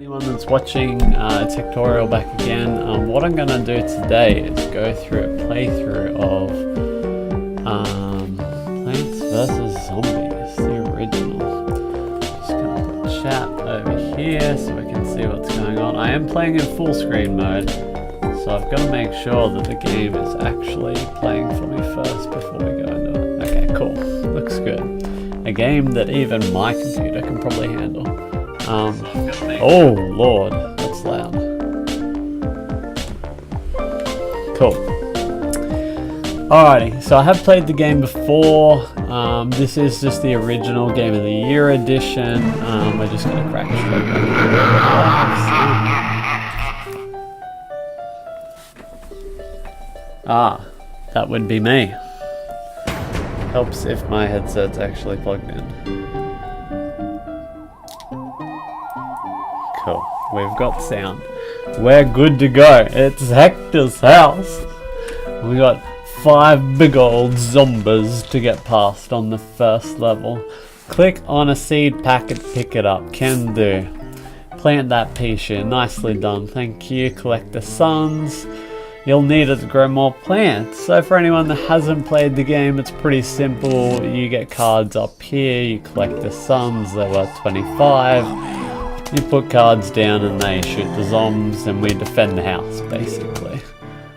Anyone that's watching a tutorial back again, what I'm going to do today is go through a playthrough of Plants vs. Zombies, the original. Just going to put chat over here so we can see what's going on. I am playing in full screen mode, so I've got to make sure that the game is actually playing for me first before we go into it. Okay, cool. Looks good. A game that even my computer can probably handle. Oh lord, that's loud. Cool. Alrighty, so I have played the game before. This is just the original Game of the Year edition. We're just gonna crack straight back. That would be me. Helps if my headset's actually plugged in. Cool. We've got sound. We're good to go. It's Hector's house. We got 5 big old zombies to get past on the first level. Click on a seed packet, pick it up. Can do. Plant that pea shoot. Nicely done. Thank you. Collect the suns. You'll need it to grow more plants. So for anyone that hasn't played the game, it's pretty simple. You get cards up here. You collect the suns. They were 25. You put cards down and they shoot the zombies and we defend the house, basically.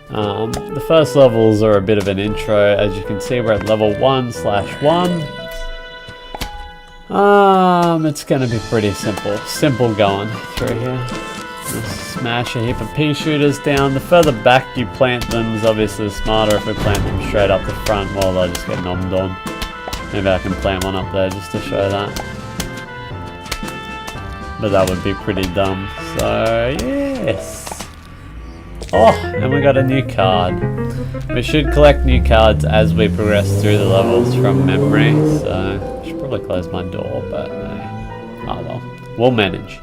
The first levels are a bit of an intro. As you can see, we're at level 1/1. It's gonna be pretty simple. Simple going through here. Just smash a heap of pea shooters down. The further back you plant them is obviously smarter. If we plant them straight up the front, well, they'll just get nommed on. Maybe I can plant one up there just to show that. But that would be pretty dumb. So, yes. Oh, and we got a new card. We should collect new cards as we progress through the levels from memory. So, I should probably close my door, but oh well. We'll manage.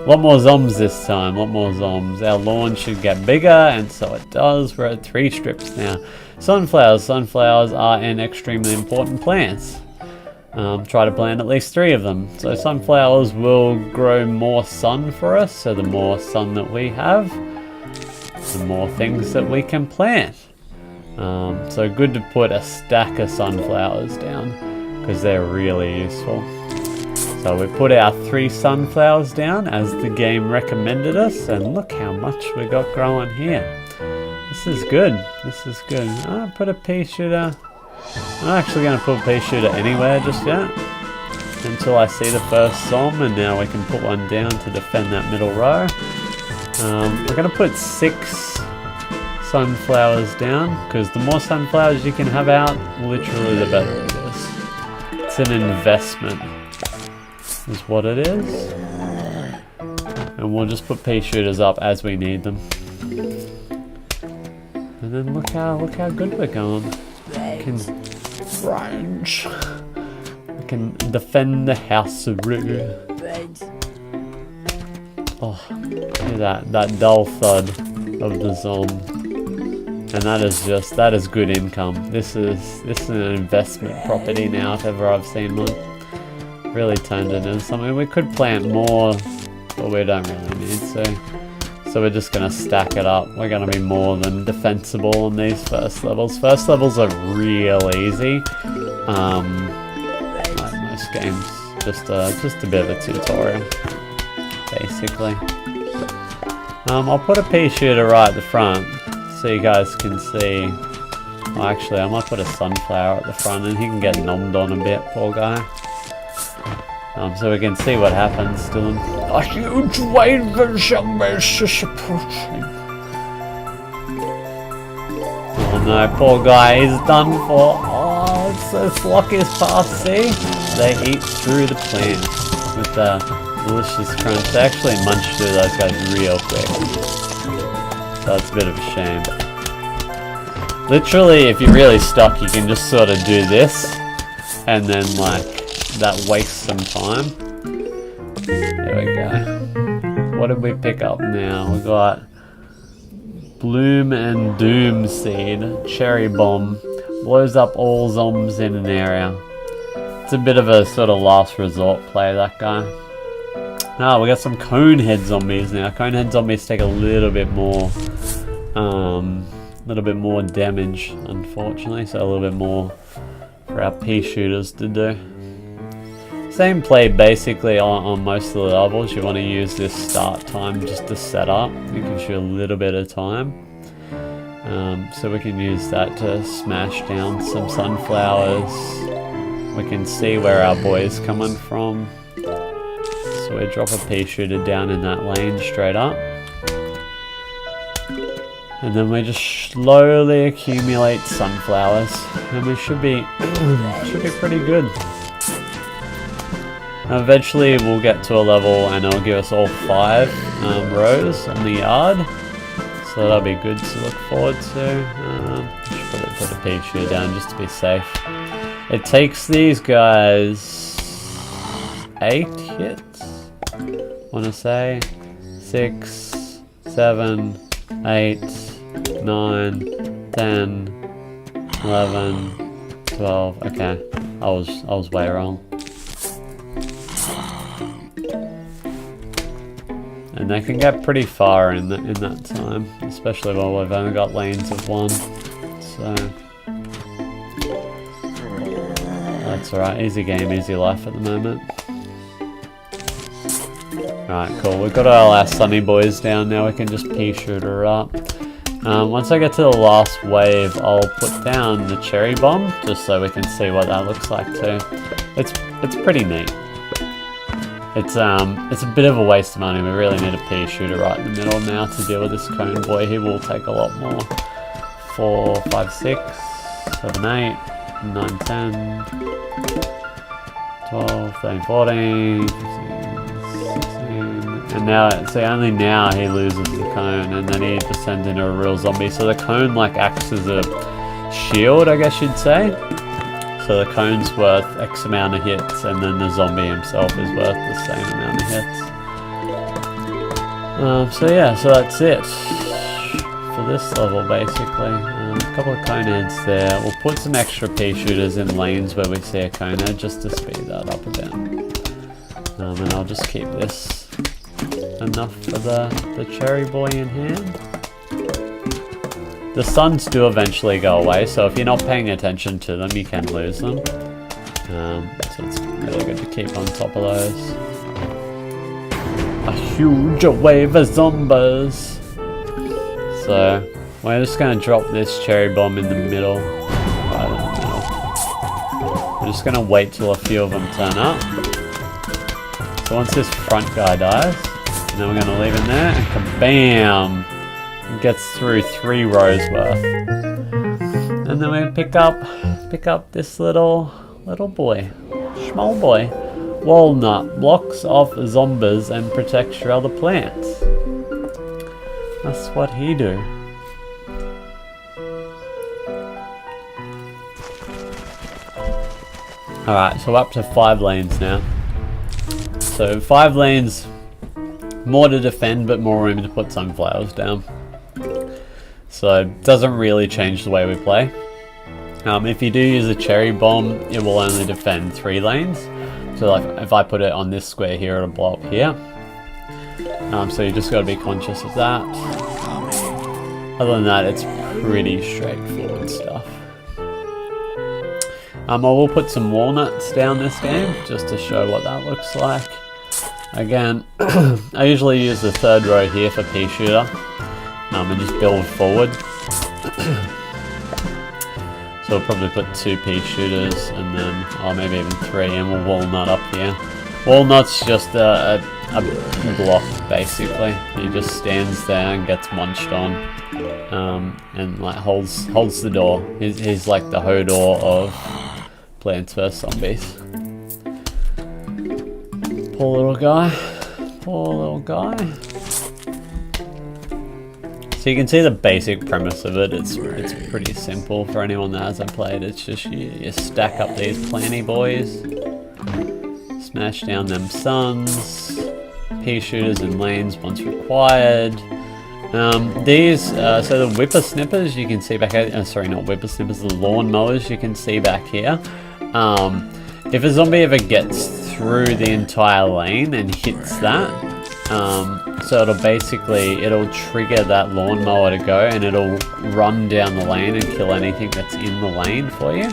A lot more zombies this time. A lot more zombies. Our lawn should get bigger, and so it does. We're at 3 strips now. Sunflowers. Sunflowers are an extremely important plant. Try to plant at least 3 of them. So sunflowers will grow more sun for us, so the more sun that we have, the more things that we can plant. So good to put a stack of sunflowers down, because they're really useful. So we put our 3 sunflowers down as the game recommended us, and look how much we got growing here. This is good. This is good. I'll put a pea shooter. I'm not actually going to put a pea shooter anywhere just yet until I see the first zombie, and now we can put one down to defend that middle row. We're going to put 6 sunflowers down, because the more sunflowers you can have out, literally the better it is. It's an investment, is what it is. And we'll just put pea shooters up as we need them. And then look how good we're going. We can range. We can defend the house of Rue. Oh, hear that dull thud of the zombie. And that is good income. This is an investment property now if ever I've seen one. Really turned it into something. We could plant more, but we don't really need to. So we're just going to stack it up. We're going to be more than defensible on these first levels. First levels are real easy. Like most games. Just a bit of a tutorial, basically. I'll put a pea shooter right at the front so you guys can see. Well, actually, I might put a sunflower at the front and he can get nommed on a bit, poor guy. So we can see what happens to them. A huge wave of zombies is approaching. Oh no, poor guy, he's done for. Oh, it's so Slocky's past, see? They eat through the plant with the delicious crunch. They actually munch through those guys real quick. So it's a bit of a shame. Literally, if you're really stuck, you can just sort of do this, and then like, that wastes some time. There we go. What did we pick up now? We got Bloom and Doom Seed. Cherry Bomb. Blows up all zombies in an area. It's a bit of a sort of last resort play, that guy. Ah, we got some cone head zombies now. Cone head zombies take a little bit more damage, unfortunately, so a little bit more for our pea shooters to do. Same play basically on most of the levels. You want to use this start time just to set up. It gives you a little bit of time. So we can use that to smash down some sunflowers. We can see where our boy is coming from. So we drop a pea shooter down in that lane straight up. And then we just slowly accumulate sunflowers. And we should be pretty good. Eventually we'll get to a level and it'll give us all 5 rows on the yard. So that'll be good to look forward to. Should probably put a pea shooter down just to be safe. It takes these guys 8 hits, I want to say. 6, 7, 8, 9, 10, 11, 12. Okay, I was way wrong. And they can get pretty far in that time, especially while we've only got lanes of 1. So that's alright, easy game, easy life at the moment. Alright, cool. We've got all our sunny boys down now. We can just pea shooter up. Once I get to the last wave, I'll put down the cherry bomb just so we can see what that looks like too. It's pretty neat. It's a bit of a waste of money. We really need a pea shooter right in the middle now to deal with this cone boy. He will take a lot more. 4, 5, 6, 7, 8, 9, 10, 12, 13, 14, 15, 16. And now, see, only now he loses the cone and then he just turns into a real zombie. So the cone like acts as a shield, I guess you'd say. So the cone's worth X amount of hits and then the zombie himself is worth the same amount of hits. So yeah, so that's it for this level basically. A couple of cone heads there. We'll put some extra pea shooters in lanes where we see a cone head just to speed that up a bit. And I'll just keep this enough for the cherry boy in hand. The suns do eventually go away, so if you're not paying attention to them, you can lose them. So it's really good to keep on top of those. A huge wave of zombies. So we're just going to drop this cherry bomb in the middle. Right in the middle. We're just going to wait till a few of them turn up. So once this front guy dies, and then we're going to leave him there, and kabam! Gets through 3 rows worth, and then we pick up this little boy, small boy. Walnut blocks off zombies and protects your other plants. That's what he do. Alright, so up to 5 lanes now. So 5 lanes, more to defend but more room to put sunflowers down. So it doesn't really change the way we play. If you do use a cherry bomb, it will only defend 3 lanes. So like if I put it on this square here, it'll blow up here. So you just got to be conscious of that. Other than that, it's pretty straightforward stuff. I will put some walnuts down this game just to show what that looks like. Again, I usually use the 3rd row here for pea shooter. And just build forward. So we'll probably put 2 pea shooters and then, or maybe even 3, and we'll walnut up here. Walnut's just a block basically. He just stands there and gets munched on, and like holds the door. He's like the Hodor of Plants vs Zombies. Poor little guy. Poor little guy. So you can see the basic premise of it. It's pretty simple for anyone that hasn't played. It's just you stack up these planty boys, smash down them suns, pea shooters in lanes once required. So the whippersnippers you can see back here. Sorry, not whippersnippers. The lawn mowers you can see back here. If a zombie ever gets through the entire lane and hits that. So it'll trigger that lawnmower to go, and it'll run down the lane and kill anything that's in the lane for you.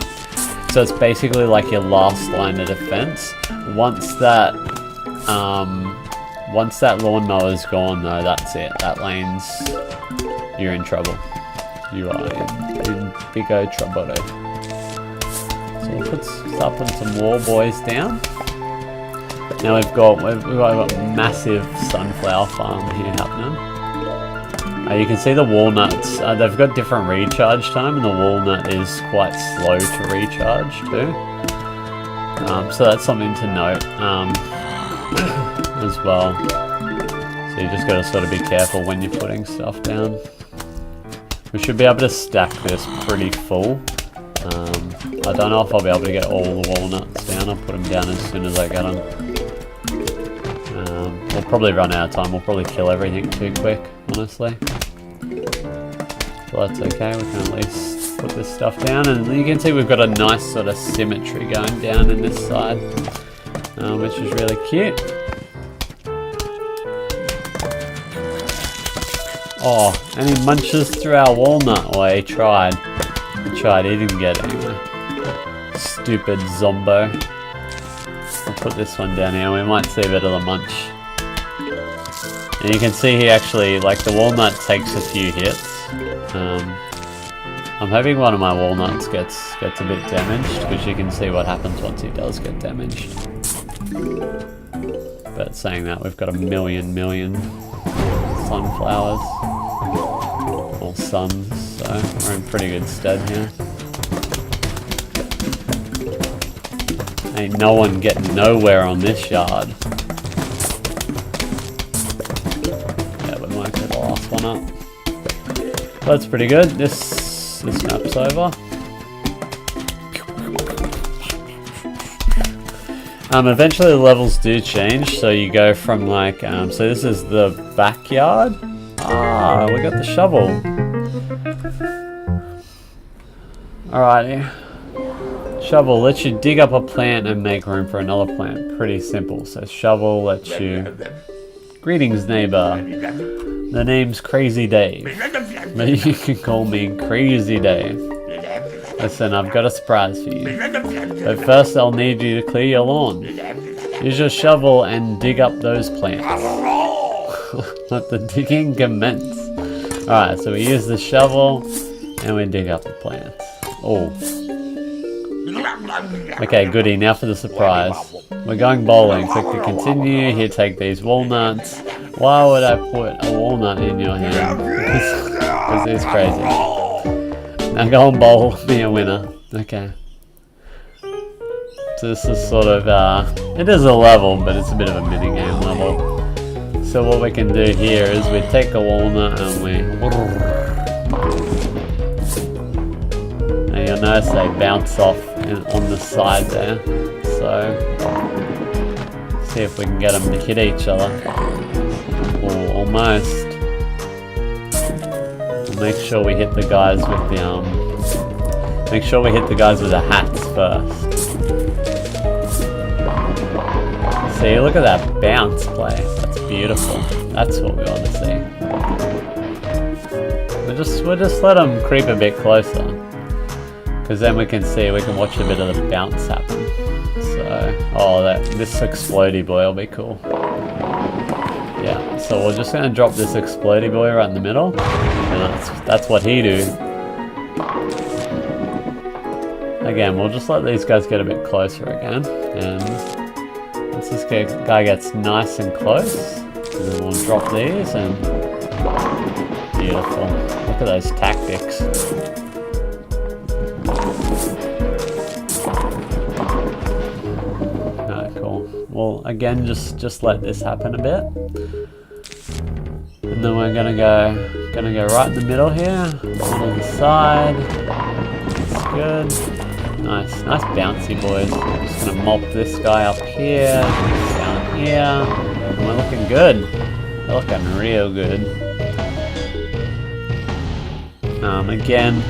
So it's basically like your last line of defense. Once that lawnmower's gone though, that's it. That lane's, you're in trouble. You are in big old trouble. So we'll start putting some wall boys down. Now we've got a massive sunflower farm here happening. You can see the walnuts. They've got different recharge time, and the walnut is quite slow to recharge too. So that's something to note as well. So you just got to sort of be careful when you're putting stuff down. We should be able to stack this pretty full. I don't know if I'll be able to get all the walnuts down. I'll put them down as soon as I get them. We'll probably run out of time. We'll probably kill everything too quick, honestly. But that's okay. We can at least put this stuff down. And you can see we've got a nice sort of symmetry going down in this side, which is really cute. Oh, and he munches through our walnut. Well, he tried. He didn't get it anyway. Stupid zombo. I'll put this one down here. We might see a bit of the munch. And you can see he actually, like, the walnut takes a few hits. I'm hoping one of my walnuts gets a bit damaged, because you can see what happens once he does get damaged. But saying that, we've got a million sunflowers. Or suns, so we're in pretty good stead here. Ain't no one getting nowhere on this yard. Yeah, we might get the last one up. That's pretty good. This map's over. Eventually the levels do change, so you go from like, so this is the backyard. Ah, we got the shovel. Alrighty. Shovel lets you dig up a plant and make room for another plant. Pretty simple. So shovel lets you... Greetings, neighbor. The name's Crazy Dave. But you can call me Crazy Dave. Listen, I've got a surprise for you. But first I'll need you to clear your lawn. Use your shovel and dig up those plants. Let the digging commence. Alright, so we use the shovel and we dig up the plants. Oh. Okay, goody. Now for the surprise. We're going bowling. Click to continue. Here, take these walnuts. Why would I put a walnut in your hand? Because it's crazy. Now go and bowl. Be a winner. Okay. So this is sort of, it is a level, but it's a bit of a minigame level. So what we can do here is we take a walnut and we... And you'll notice they bounce off on the side there. So, see if we can get them to hit each other. Or almost. We'll make sure we hit the guys with the make sure we hit the guys with the hats first. See, look at that bounce play. That's beautiful. That's what we want to see. We'll just let them creep a bit closer. Because then we can watch a bit of the bounce happen. So, this explodey boy will be cool. Yeah, so we're just gonna drop this explodey boy right in the middle, and that's what he do. Again, we'll just let these guys get a bit closer again, and once this guy gets nice and close, then we'll drop these, and beautiful. Look at those tactics. Well, again, just let this happen a bit, and then we're gonna go right in the middle here, on the side. That's good. Nice bouncy boys. I'm just gonna mop this guy up here, down here. And we're looking good. We're looking real good. Again,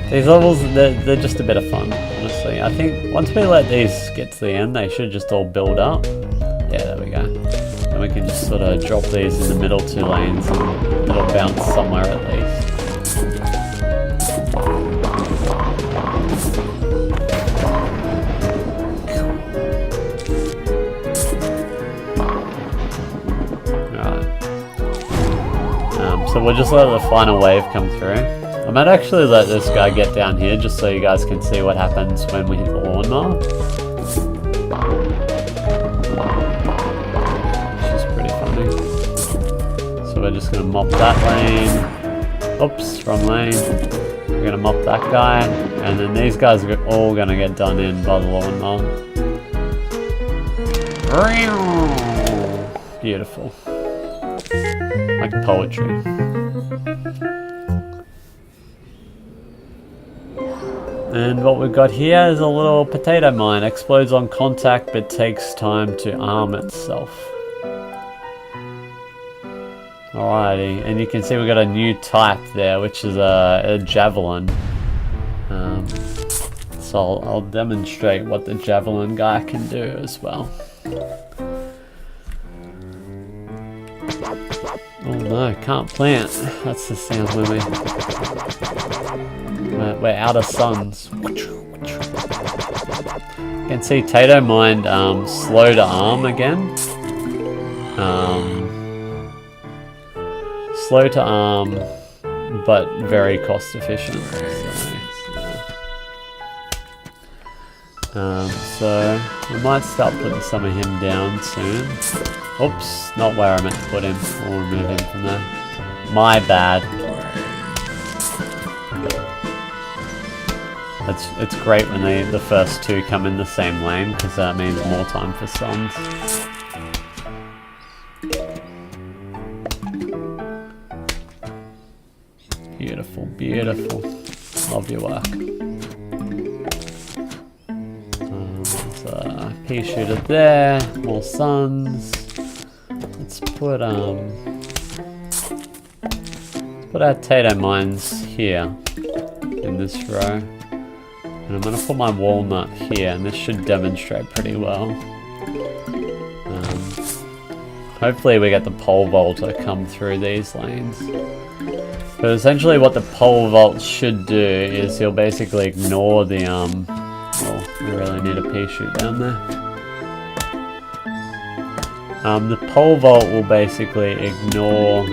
these levels they're just a bit of fun, honestly. actually. I think once we let these get to the end, they should just all build up. Yeah, there we go. And we can just sort of drop these in the middle 2 lanes and it'll bounce somewhere at least. So we'll just let the final wave come through. I might actually let this guy get down here just so you guys can see what happens when we hit the lawnmower. Which is pretty funny. So we're just going to mop that lane. Oops, wrong lane. We're going to mop that guy. And then these guys are all going to get done in by the lawnmower. Beautiful. Like poetry. And what we've got here is a little potato mine. Explodes on contact but takes time to arm itself. Alrighty, and you can see we've got a new type there, which is a javelin. So I'll demonstrate what the javelin guy can do as well. Oh no, can't plant. That's the sound when we're out of suns. You can see Tato Mind slow to arm again. Slow to arm, but very cost efficient. So we might start putting some of him down soon. Oops, not where I meant to put him. We'll remove him from there. My bad. It's great when the first 2 come in the same lane because that means more time for suns. Beautiful, beautiful. Love your work. There's a pea shooter there. More suns. Let's put our Tato mines here in this row. And I'm going to put my walnut here, and this should demonstrate pretty well. Hopefully we get the pole vaulter come through these lanes. But essentially what the pole vault should do is he'll basically ignore the, well, we really need a pea shoot down there. The pole vault will basically ignore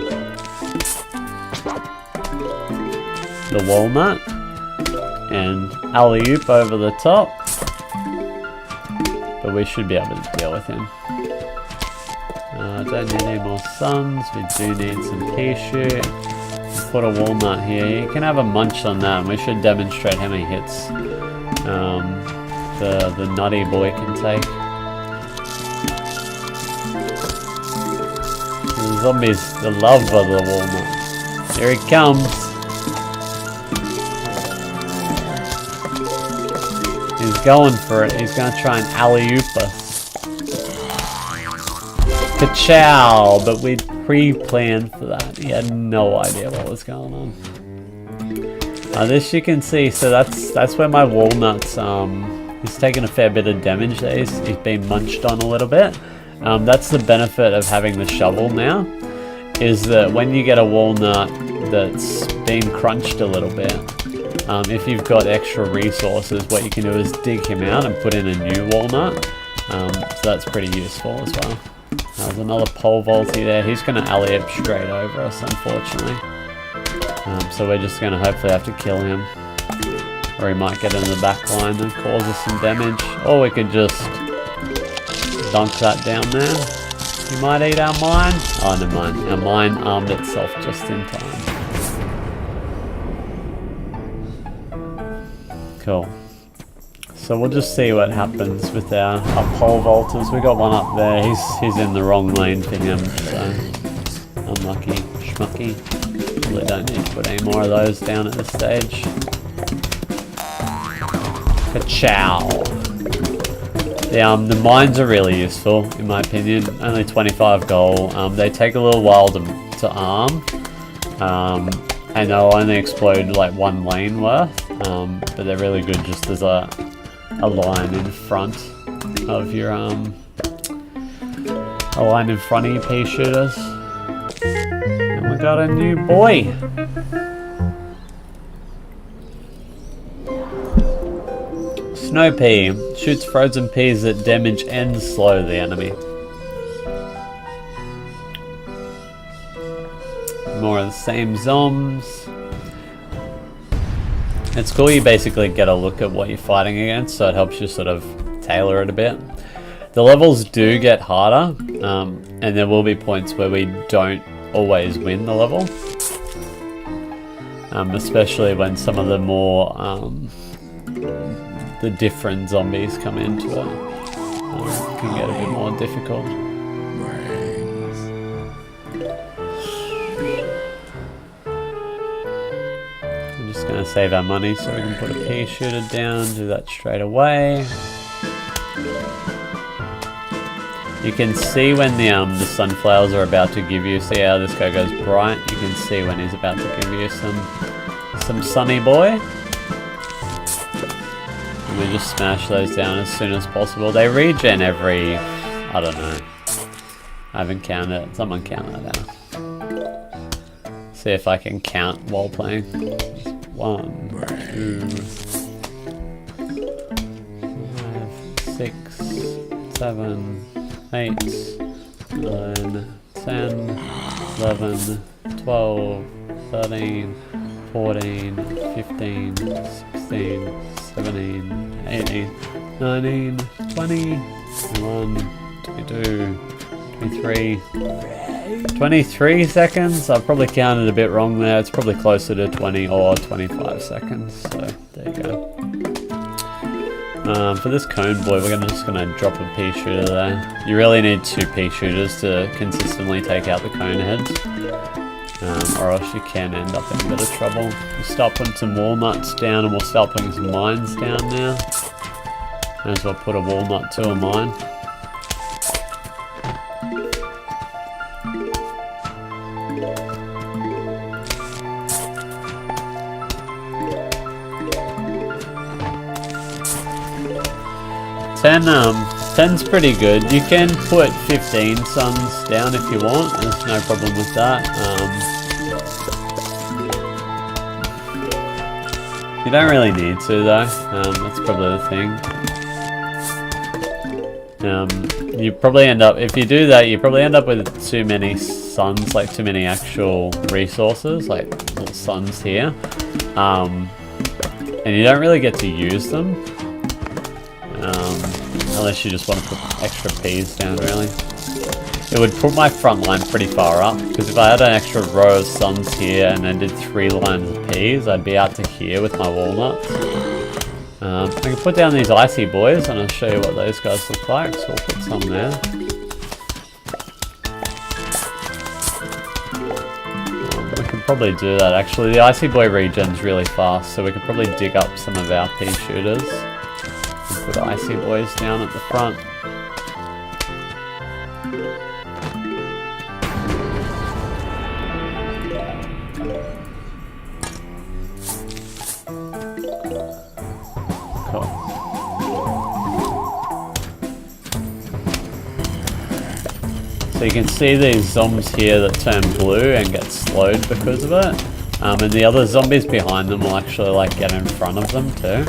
the walnut and alley-oop over the top, but we should be able to deal with him. Don't need any more suns, we do need some pea shoot. Put a walnut here, you can have a munch on that and we should demonstrate how many hits the nutty boy can take. The zombies, the love of the walnut. Here he comes. He's going for it. He's going to try and alley-oop us. Ka-chow! But we pre-planned for that. He had no idea what was going on. This you can see. So that's where my walnuts. He's taken a fair bit of damage there. He's been munched on a little bit. That's the benefit of having the shovel now. Is that when you get a walnut that's been crunched a little bit. If you've got extra resources, what you can do is dig him out and put in a new walnut. So that's pretty useful as well. There's another pole vaulty there. He's going to alley-up straight over us, unfortunately. So we're just going to hopefully have to kill him. Or he might get in the back line and cause us some damage. Or we could just dunk that down there. He might eat our mine. Oh, never mind. Our mine armed itself just in time. Cool. So we'll just see what happens with our pole vaulters. We got one up there. He's in the wrong lane for him. So unlucky, schmucky. Probably don't need to put any more of those down at this stage. Ka-chow. The mines are really useful, in my opinion. Only 25 gold. They take a little while to arm. And they'll only explode like 1 lane worth. But they're really good just as a a line in front of your a line in front of your pea shooters. And we got a new boy. Snow pea shoots frozen peas that damage and slow the enemy. More of the same zombs. It's cool, you basically get a look at what you're fighting against, so it helps you sort of tailor it a bit. The levels do get harder, and there will be points where we don't always win the level. Especially when some of the more, the different zombies come into it. It can get a bit more difficult. Gonna save our money so we can put a pea shooter down, do that straight away. You can see when the sunflowers are about to give you, see how this guy goes bright? You can see when he's about to give you some sunny boy. And we just smash those down as soon as possible. They regen every, I don't know. I haven't counted it. Someone count that out. See if I can count while playing. 1, 2, 5, 6, 7, 8, 9, 10, 11, 12, 13, 14, 15, 16, 17, 18, 19, 20, 21, 22, 23, 23 seconds. I've probably counted a bit wrong there. It's probably closer to 20 or 25 seconds. So there you go. For this cone boy, we're just gonna drop a pea shooter there. You really need 2 pea shooters to consistently take out the cone heads, or else you can end up in a bit of trouble. We'll start putting some walnuts down, and we'll start putting some mines down now. May as well put a walnut to a mine. Ten's pretty good. You can put 15 suns down if you want. There's no problem with that. You don't really need to though. That's probably the thing. You probably end up, if you do that, you probably end up with too many suns, like too many actual resources, like little suns here. And you don't really get to use them. Unless you just want to put extra peas down, really. It would put my front line pretty far up, because if I had an extra row of suns here and then did 3 lines of peas, I'd be out to here with my walnuts. I can put down these icy boys, and I'll show you what those guys look like, so we'll put some there. We can probably do that, actually. The icy boy regens really fast, so we could probably dig up some of our pea shooters. Put icy boys down at the front. Cool. So you can see these zombies here that turn blue and get slowed because of it. And the other zombies behind them will actually like get in front of them too.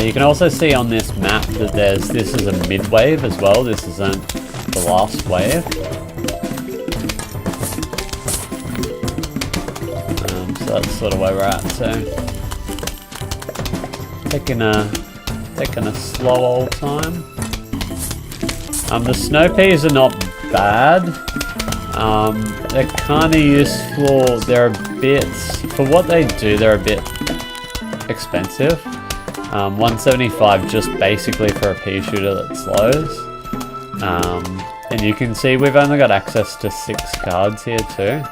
You can also see on this map that this is a mid wave as well. This isn't the last wave. So that's sort of where we're at. So taking a slow old time. The snow peas are not bad. They're kind of useful. They're a bit, for what they do, they're a bit expensive. 175 just basically for a pea shooter that slows. And you can see we've only got access to 6 cards here too,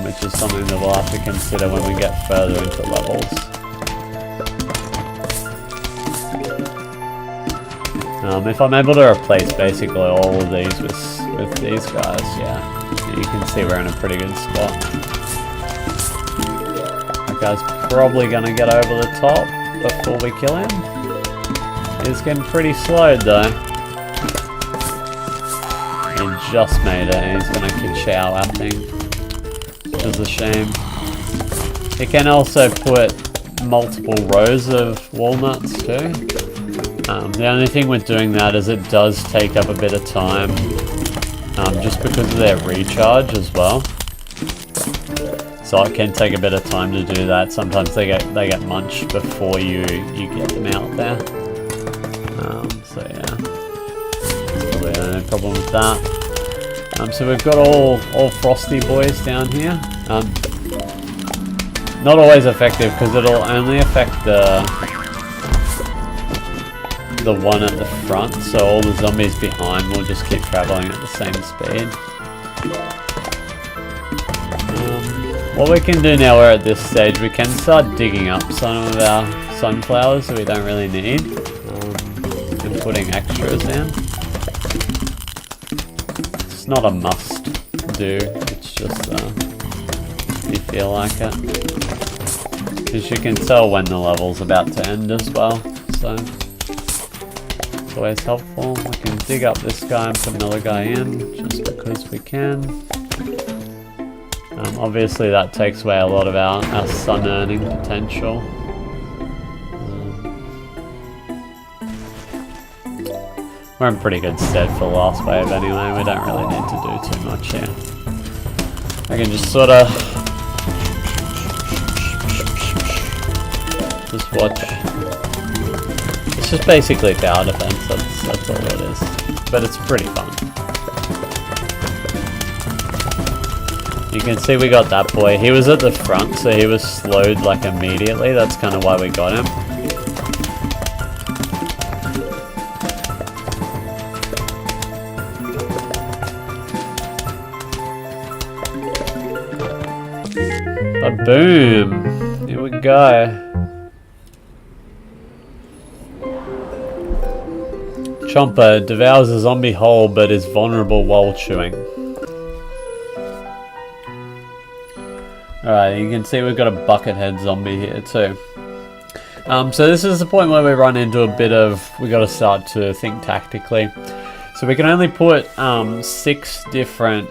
which is something that we'll have to consider when we get further into levels. If I'm able to replace basically all of these with these guys, yeah, you can see we're in a pretty good spot. That guy's probably going to get over the top before we kill him. He's getting pretty slowed though. He just made it. He's gonna ka-chow, I think. Which is a shame. You can also put multiple rows of walnuts too. The only thing with doing that is it does take up a bit of time, just because of their recharge as well. So it can take a bit of time to do that. Sometimes they get munched before you get them out there. So yeah, probably no problem with that. So we've got all frosty boys down here. Not always effective because it'll only affect the one at the front, so all the zombies behind will just keep traveling at the same speed. What we can do now we're at this stage, we can start digging up some of our sunflowers that we don't really need, and putting extras in. It's not a must do, it's just if you feel like it. Because you can tell when the level's about to end as well, so it's always helpful. We can dig up this guy and put another guy in, just because we can. Obviously that takes away a lot of our sun earning potential. We're in pretty good stead for the last wave anyway, we don't really need to do too much here. I can just sort of just watch. It's just basically tower defense, that's all it is. But it's pretty fun. You can see we got that boy. He was at the front, so he was slowed like immediately. That's kind of why we got him. But boom! Here we go. Chomper devours a zombie whole but is vulnerable while chewing. Alright, you can see we've got a buckethead zombie here too. So this is the point where we run into a bit of, we got to start to think tactically. So we can only put 6 different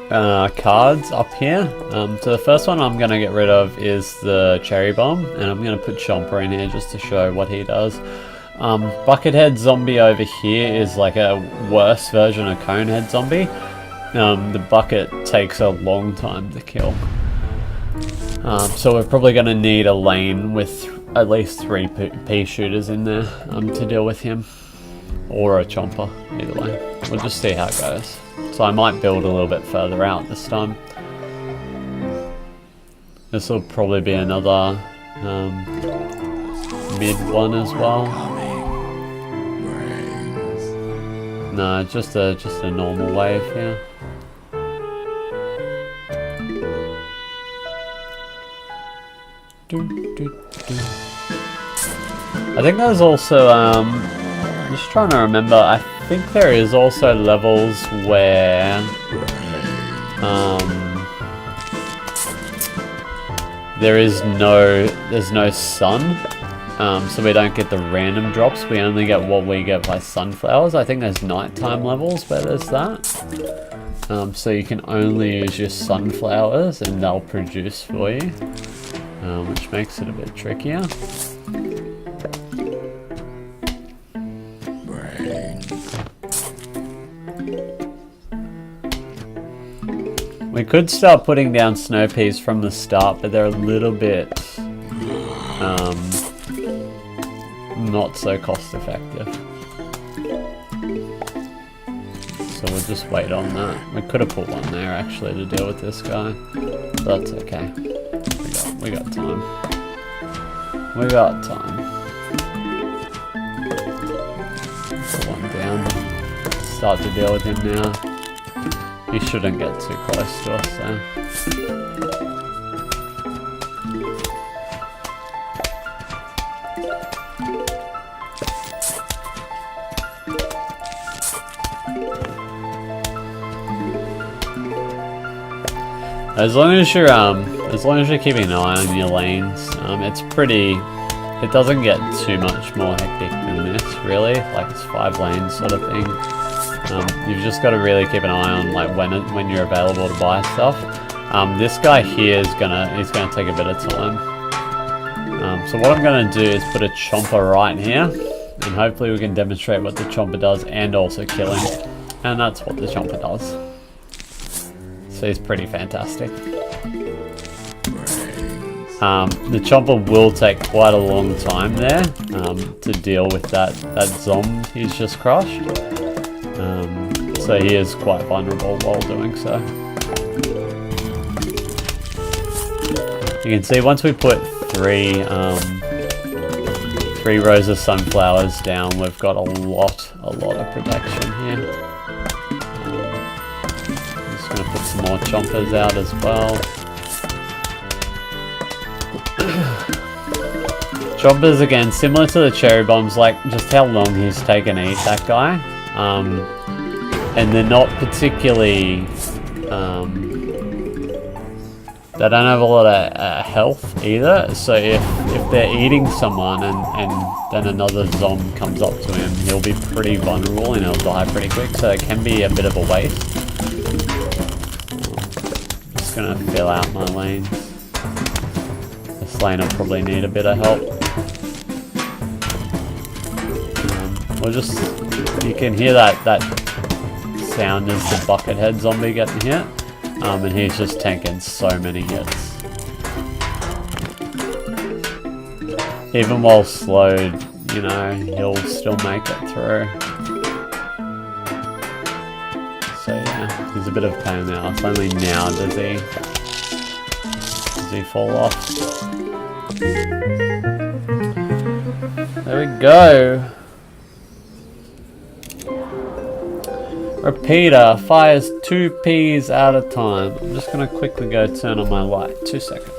cards up here. So the first one I'm going to get rid of is the cherry bomb, and I'm going to put Chomper in here just to show what he does. Buckethead zombie over here is like a worse version of Conehead zombie. The bucket takes a long time to kill. So we're probably going to need a lane with at least 3 pea shooters in there to deal with him. Or a Chomper, either way. We'll just see how it goes. So I might build a little bit further out this time. This will probably be another mid one as well. No, just a normal wave here. I think there's also, I'm just trying to remember, I think there is also levels where there's no sun, so we don't get the random drops, we only get what we get by sunflowers. I think there's nighttime levels where there's that. So you can only use your sunflowers and they'll produce for you. Which makes it a bit trickier. We could start putting down snow peas from the start, but they're a little bit not so cost effective. So we'll just wait on that. We could have put one there actually to deal with this guy, but that's okay. We got time. We got time. Put one down. Start to deal with him now. He shouldn't get too close to us though. As long as you're keeping an eye on your lanes, it's pretty it doesn't get too much more hectic than this, really. Like, it's 5 lanes sort of thing. You've just got to really keep an eye on like when you're available to buy stuff. This guy here is gonna take a bit of time. So what I'm gonna do is put a chomper right here, and hopefully we can demonstrate what the chomper does and also kill him. And that's what the chomper does. So he's pretty fantastic. The chomper will take quite a long time there to deal with that zomb he's just crushed. So he is quite vulnerable while doing so. You can see once we put three rows of sunflowers down, we've got a lot of protection here. I'm just going to put some more chompers out as well. Chompers, again, similar to the cherry bombs, like just how long he's taken to eat that guy. And they're not particularly, they don't have a lot of health either, so if they're eating someone and then another zomb comes up to him, he'll be pretty vulnerable and he'll die pretty quick, so it can be a bit of a waste. Just gonna fill out my lanes. This lane will probably need a bit of help. You can hear that sound as the buckethead zombie getting hit, and he's just tanking so many hits. Even while slowed, you know, he'll still make it through. So yeah, he's a bit of a pain now. It's only now does he fall off. There we go. Repeater fires 2 peas at a time. I'm just gonna quickly go turn on my light. 2 seconds.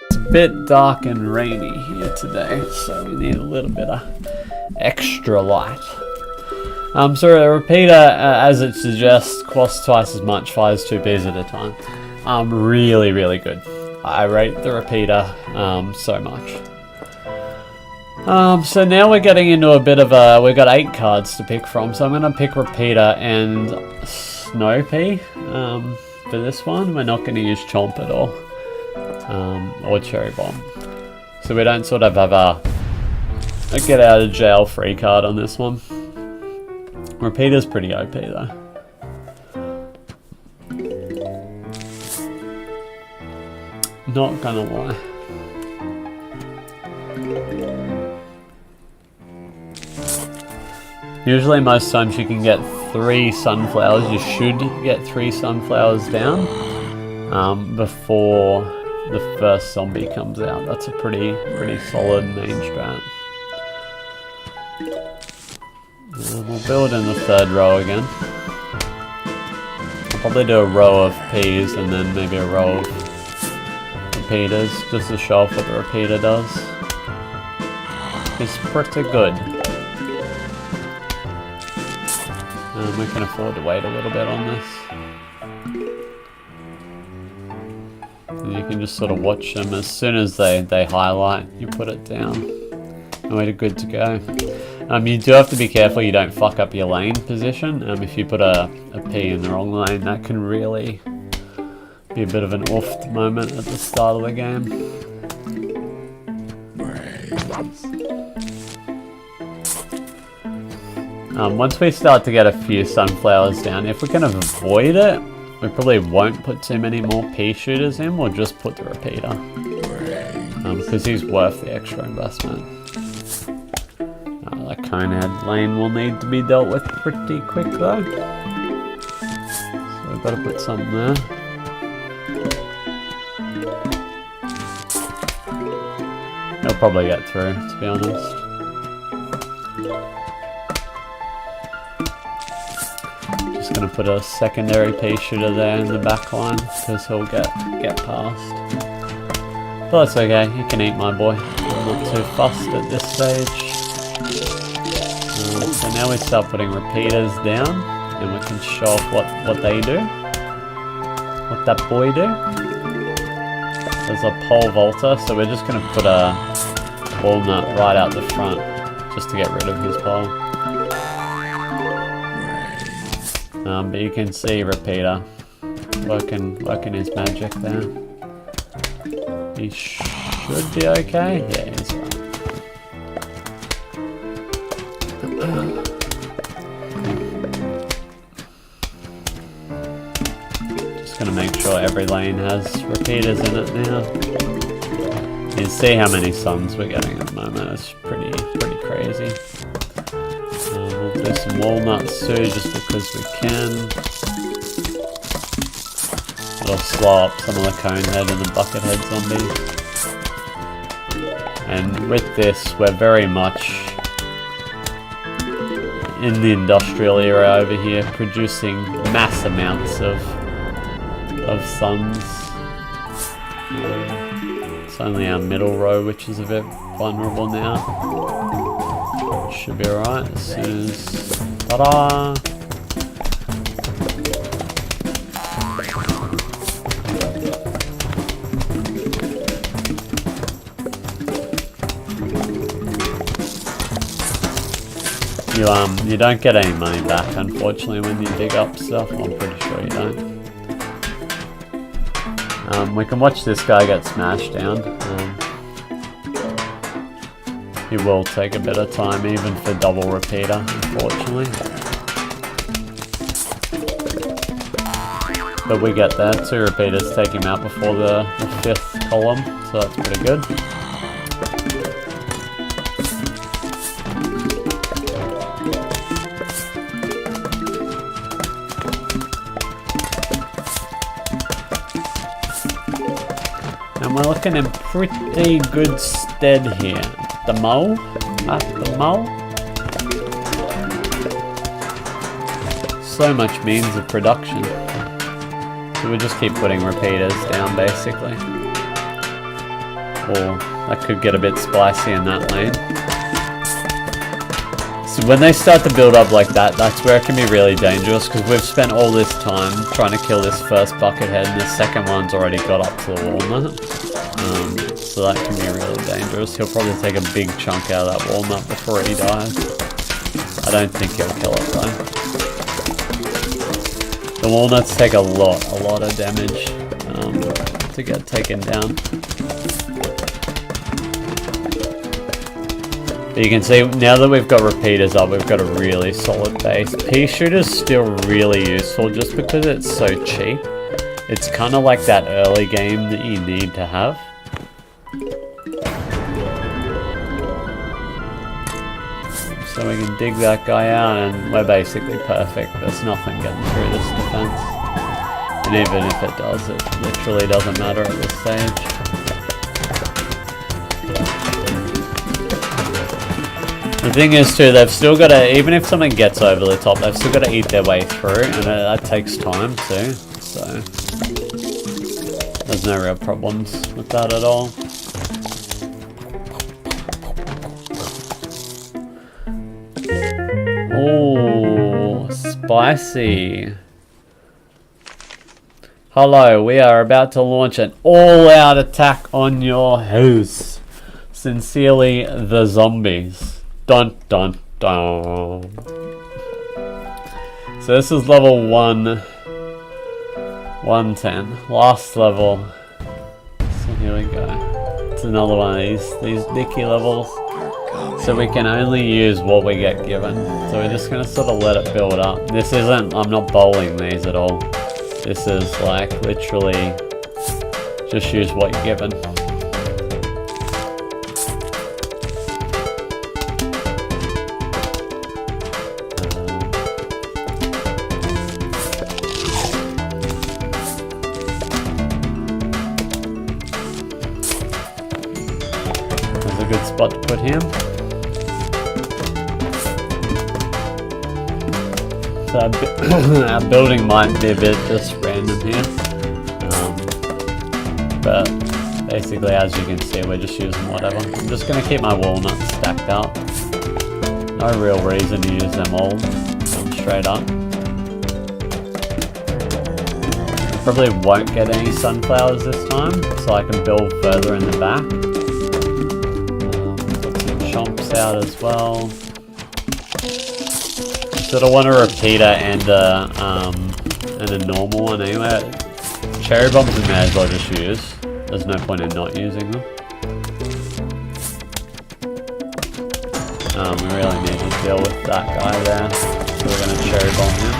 It's a bit dark and rainy here today, so we need a little bit of extra light. So a repeater, as it suggests, costs twice as much, fires 2 peas at a time. Really good. I rate the repeater so much. So now we're getting into a bit of a, we've got 8 cards to pick from, so I'm going to pick repeater and snow pea for this one. We're not going to use chomp at all, or cherry bomb. So we don't sort of have a get out of jail free card on this one. Repeater's pretty OP though. Not gonna lie. Usually most times you can get 3 sunflowers. You should get 3 sunflowers down before the first zombie comes out. That's a pretty solid main strat. We'll build in the 3rd row again. I'll probably do a row of peas and then maybe a row of repeaters, just to show off what the repeater does. It's pretty good. We can afford to wait a little bit on this. And you can just sort of watch them. As soon as they highlight, you put it down. And we're good to go. You do have to be careful you don't fuck up your lane position. If you put a pea in the wrong lane, that can really be a bit of an oofed moment at the start of the game. Once we start to get a few sunflowers down, if we can avoid it, we probably won't put too many more pea shooters in. We'll just put the repeater, because he's worth the extra investment. That conehead lane will need to be dealt with pretty quick though. So we've got to put something there. He'll probably get through, to be honest. just gonna put a secondary pea shooter there in the back line because he'll get past. But that's okay, you can eat my boy. I'm not too fussed at this stage. So now we start putting repeaters down and we can show off what they do. What that boy do. There's a pole vaulter, so we're just gonna put a walnut right out the front just to get rid of his pole. But you can see repeater working his magic there. He should be okay. Yeah, he's right. Just gonna make sure every lane has repeaters in it now. You can see how many suns we're getting at the moment. It's pretty crazy. We'll do some walnuts too, just because we can. It'll slow up some of the conehead and the buckethead zombies. And with this, we're very much in the industrial era over here, producing mass amounts of suns. It's only our middle row which is a bit vulnerable now. Should be alright as soon as... Ta-da! You don't get any money back, unfortunately, when you dig up stuff. I'm pretty sure you don't. We can watch this guy get smashed down. He will take a bit of time, even for double repeater, unfortunately. But we get there. 2 repeaters take him out before the 5th column, so that's pretty good. And we're looking in pretty good stead here. The mole? The mole? So much means of production. So we just keep putting repeaters down, basically. Or that could get a bit spicy in that lane. So when they start to build up like that, that's where it can be really dangerous, because we've spent all this time trying to kill this first buckethead, and the second one's already got up to the walnut. So that can be really dangerous. He'll probably take a big chunk out of that walnut before he dies. I don't think he'll kill it though. The walnuts take a lot of damage to get taken down. But you can see, now that we've got repeaters up, we've got a really solid base. Pea shooter's still really useful just because it's so cheap. It's kind of like that early game that you need to have. So we can dig that guy out and we're basically perfect. There's nothing getting through this defense. And even if it does, it literally doesn't matter at this stage. The thing is too, they've still got to, even if something gets over the top, they've still got to eat their way through, and that takes time too, so there's no real problems with that at all. Oh, spicy. Hello, we are about to launch an all-out attack on your house. Sincerely, the zombies. Dun dun dun. So this is level 110. Last level. So here we go. It's another one of these dicky levels. So we can only use what we get given. So we're just gonna sort of let it build up. This isn't, I'm not bowling these at all. This is like literally just use what you're given. There's a good spot to put him. So our building might be a bit just random here. But basically, as you can see, we're just using whatever. I'm just going to keep my walnuts stacked up. No real reason to use them all. Straight up. Probably won't get any sunflowers this time, so I can build further in the back. Put some chomps out as well. Sort of want a repeater and a normal one anyway. Cherry bombs we may as well just use. There's no point in not using them. We really need to deal with that guy there. So we're going to cherry bomb him.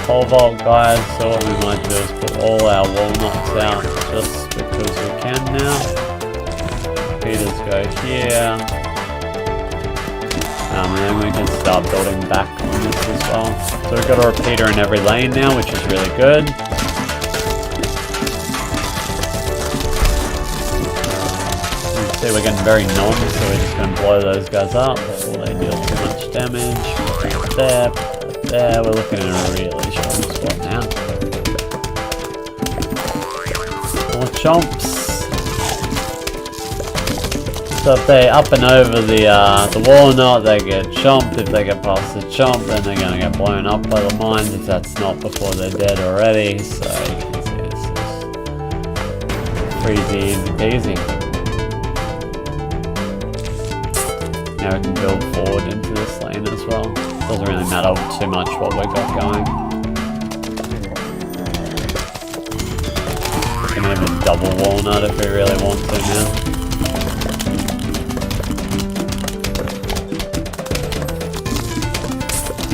Pole vault guys, so what we might do is put all our walnuts out just because we can now. Repeaters go here. And then we can start building back on this as well. So we've got a repeater in every lane now, which is really good. You can see we're getting very numb, so we're just going to blow those guys up before they deal too much damage. There, we're looking at a really strong spot now. More chomps. So if they up and over the walnut, they get chomped. If they get past the chomp, then they're going to get blown up by the mines if that's not before they're dead already. So you can see it's just pretty easy peasy. Now we can build forward into this lane as well. Doesn't really matter too much what we got going. We can even double walnut if we really want to now.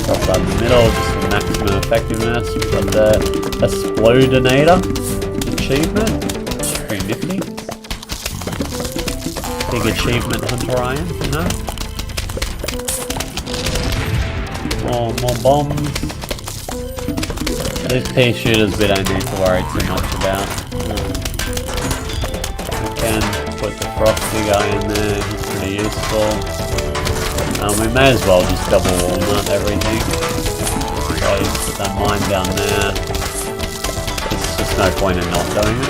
Drop that in the middle just for maximum effectiveness. We've got the Explodinator achievement. It's pretty nifty. Big achievement hunter I am, you know? More bombs. These pea shooters we don't need to worry too much about. We can put the frosty guy in there, he's pretty useful. We may as well just double walnut everything. So you put that mine down there. There's just no point in not doing it.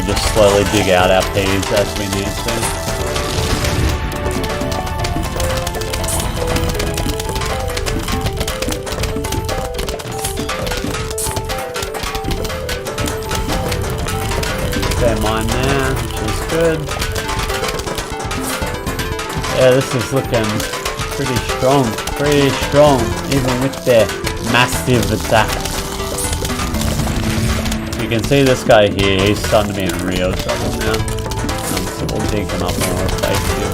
Just slowly dig out our peas as we need to. Fair mine there, which is good. Yeah, this is looking pretty strong, even with their massive attacks. You can see this guy here, he's starting to be in real trouble now. So we'll dig him up more effective.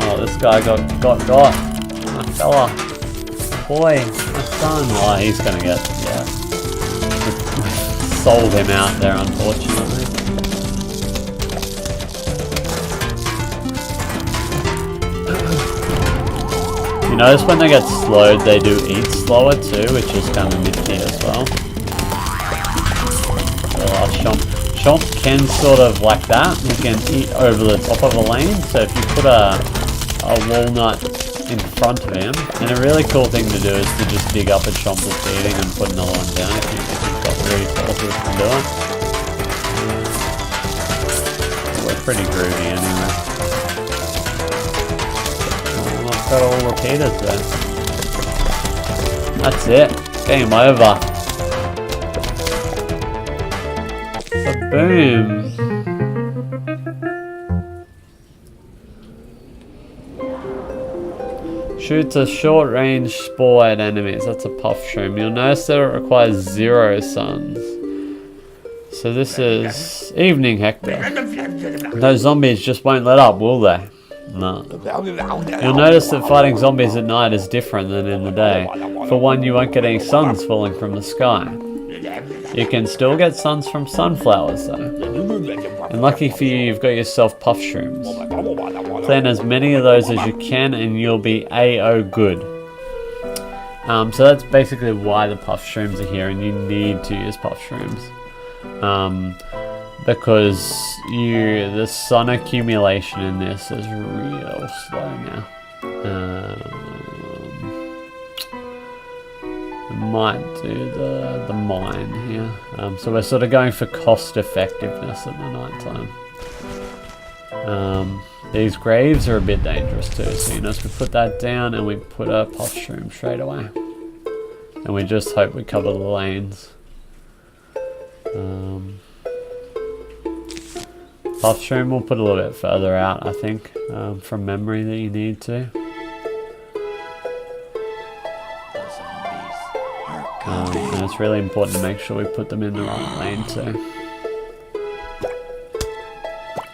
Oh, this guy got. My fella. Boy, my son. Oh, he's gonna get, yeah. Sold him out there, unfortunately. You notice when they get slowed, they do eat slower too, which is kind of nifty as well. The last chomp can sort of like that. You can eat over the top of a lane. So if you put a walnut in front of him, and a really cool thing to do is to just dig up a chomp that's eating and put another one down if you've got resources to do it. We're pretty groovy anyway. Got all repeaters there. That's it. Game over. So boom. Shoots a short range spore at enemies. That's a puff shroom. You'll notice that it requires 0 suns. So this is evening, Hector. Those zombies just won't let up, will they? No. You'll notice that fighting zombies at night is different than in the day. For one, you won't get any suns falling from the sky. You can still get suns from sunflowers though. And lucky for you, you've got yourself puff shrooms. Plant as many of those as you can and you'll be A-O good. So that's basically why the puff shrooms are here, and you need to use puff shrooms. Because the sun accumulation in this is real slow now. Might do the mine here. So we're sort of going for cost effectiveness at the night time. These graves are a bit dangerous too, so you know, so we put that down and we put a puff shroom straight away. And we just hope we cover the lanes. Puff shroom we'll put a little bit further out, I think, from memory that you need to. And it's really important to make sure we put them in the right lane too.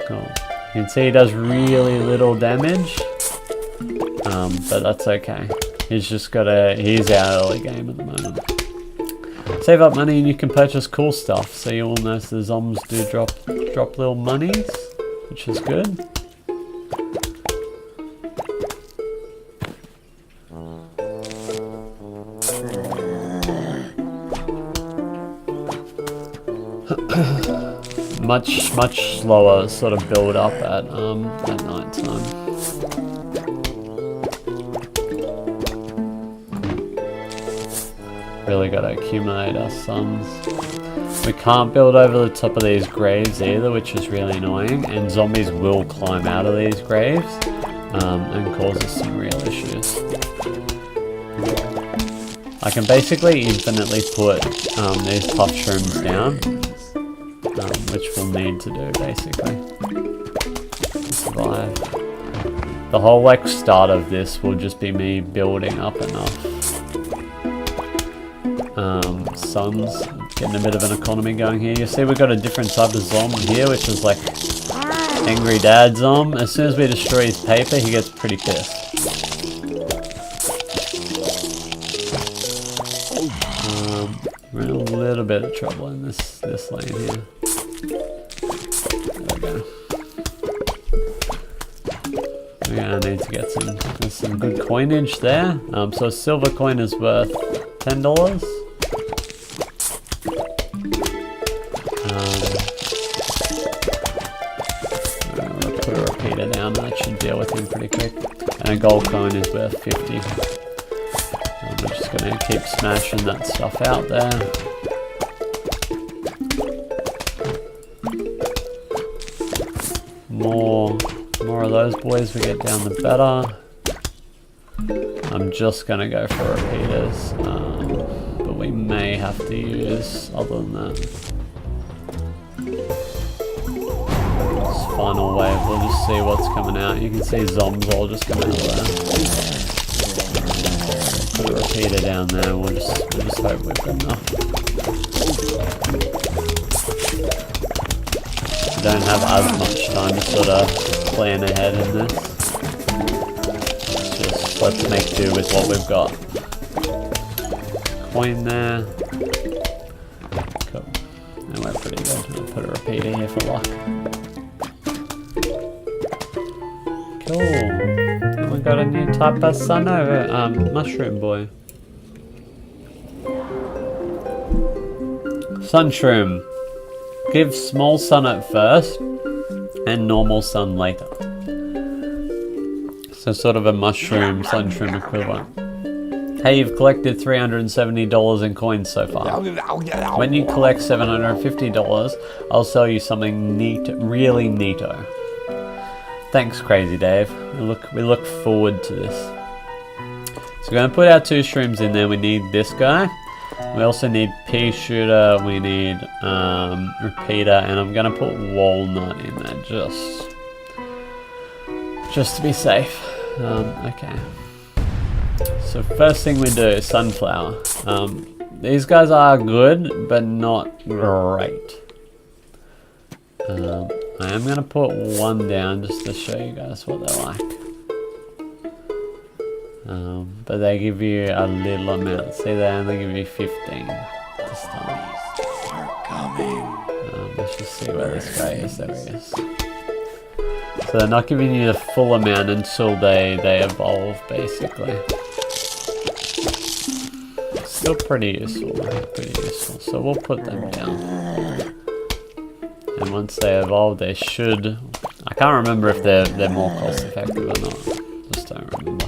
Cool. You can see he does really little damage, but that's okay. He's just he's our early game at the moment. Save up money and you can purchase cool stuff. So you will notice the zombies do drop little monies, which is good. much slower sort of build up at night time. Really got to accumulate our suns. We can't build over the top of these graves either, which is really annoying, and zombies will climb out of these graves and cause us some real issues. I can basically infinitely put these puff shrooms down, which we'll need to do basically to survive. The whole start of this will just be me building up enough suns, getting a bit of an economy going here. You see we've got a different type of zombie here, which is like angry dad zombie. As soon as we destroy his paper, he gets pretty pissed. We're in a little bit of trouble in this lane here. There we go. We're gonna need to get some good coinage there. So a silver coin is worth $10. Put a repeater down, that should deal with him pretty quick. And a gold coin is worth 50. We're just gonna keep smashing that stuff out there. More of those boys we get down, the better. I'm just gonna go for repeaters, but we may have to use other than that. This final wave, we'll just see what's coming out. You can see zombies all just come out of there. Put a repeater down there. We'll just hope we've got enough. We don't have as much time to sort of plan ahead in this. Just let's make do with what we've got. Coin there. Cool. And we're pretty good. I'll put a repeater here for luck. Cool. And we got a new type of sun over mushroom boy. Sunshroom. Give small sun at first and normal sun later. So sort of a mushroom sunshroom equivalent. Hey, you've collected $370 in coins so far. When you collect $750, I'll sell you something neat, really neato. Thanks, Crazy Dave. We look forward to this. So we're going to put our 2 shrooms in there. We need this guy. We also need pea shooter. We need repeater, and I'm going to put walnut in there just to be safe. Okay. So first thing we do is sunflower. These guys are good, but not great. I am going to put 1 down just to show you guys what they're like. But they give you a little amount. See, they only give you 15 to start. Let's just see where this guy is. There he is. So they're not giving you the full amount until they evolve, basically. Still pretty useful, So we'll put them down. And once they evolve, they should... I can't remember if they're more cost effective or not. Just don't remember.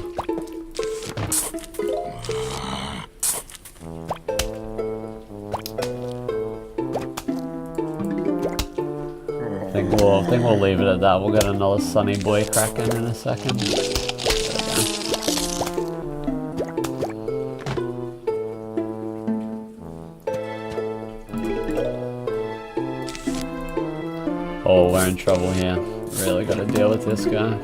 I think we'll leave it at that. We'll get another Sunny Boy Kraken in a second. Oh, we're in trouble here. Really got to deal with this guy.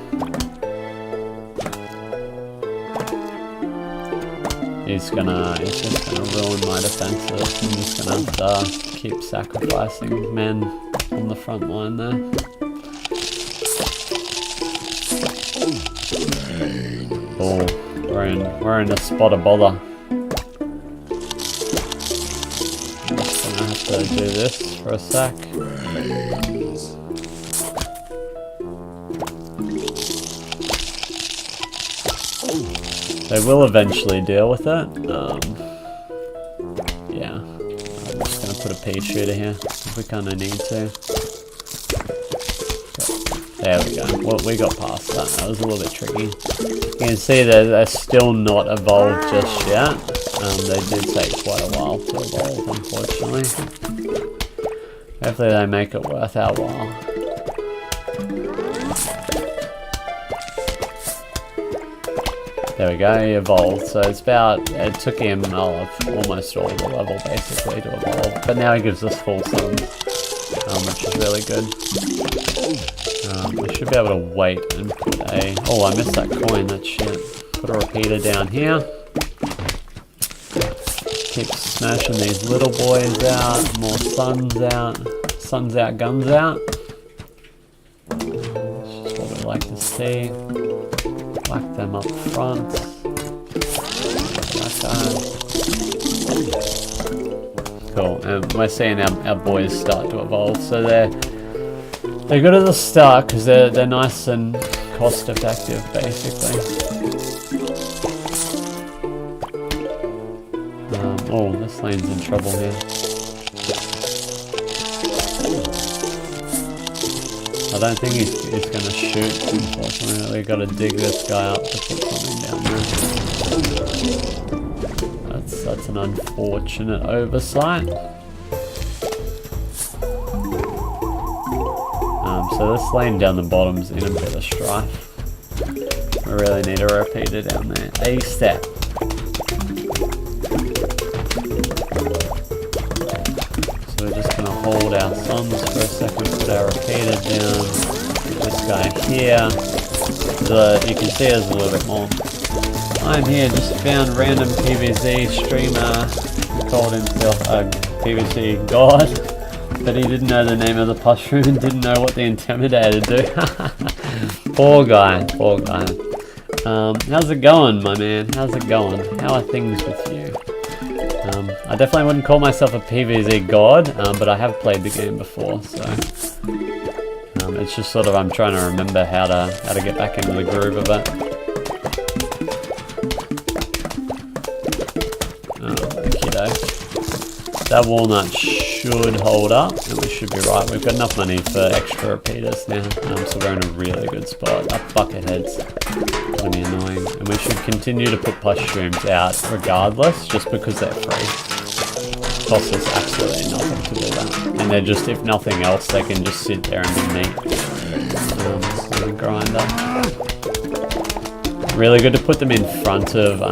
He's just gonna ruin my defenses. I'm just gonna have to keep sacrificing men on the front line there. Oh, we're in a spot of bother. I'm just gonna have to do this for a sec. They will eventually deal with it. Yeah, I'm just gonna put a pea shooter here if we kind of need to. There we go. Well, we got past that. That was a little bit tricky. You can see that they're still not evolved just yet. They did take quite a while to evolve, unfortunately. Hopefully they make it worth our while. There we go, he evolved. So it's it took him almost all the level basically to evolve. But now he gives us full suns, which is really good. We should be able to wait and put a... Oh, I missed that coin, that's shit. Put a repeater down here. Keep smashing these little boys out. More suns out. Suns out, guns out. That's just what we like to see. Whack them up front. That guy. Cool, and we're seeing our boys start to evolve. So they're good at the start because they're nice and cost effective, basically. Oh, this lane's in trouble here. I don't think he's going to shoot, unfortunately. We've got to dig this guy up to put something down there. That's an unfortunate oversight. So this lane down the bottom's in a bit of strife. We really need a repeater down there. ASAP. So we're just going to hold our suns for a second, put our repeater down. Put this guy here. You can see there's a little bit more. I'm here, just found random PvZ streamer. Called himself a PvZ god. But he didn't know the name of the mushroom and didn't know what the Intimidator do. Poor guy, poor guy. How's it going, my man? How's it going? How are things with you? I definitely wouldn't call myself a PvZ god, but I have played the game before, so... it's just sort of, I'm trying to remember how to get back into the groove of it. That walnut should hold up, and we should be right. We've got enough money for extra repeaters now, so we're in a really good spot. That buckethead's gonna be annoying, and we should continue to put mushrooms out regardless, just because they're free. It costs us absolutely nothing to do that, and they're just, if nothing else, they can just sit there and be neat. So grinder. Really good to put them in front of.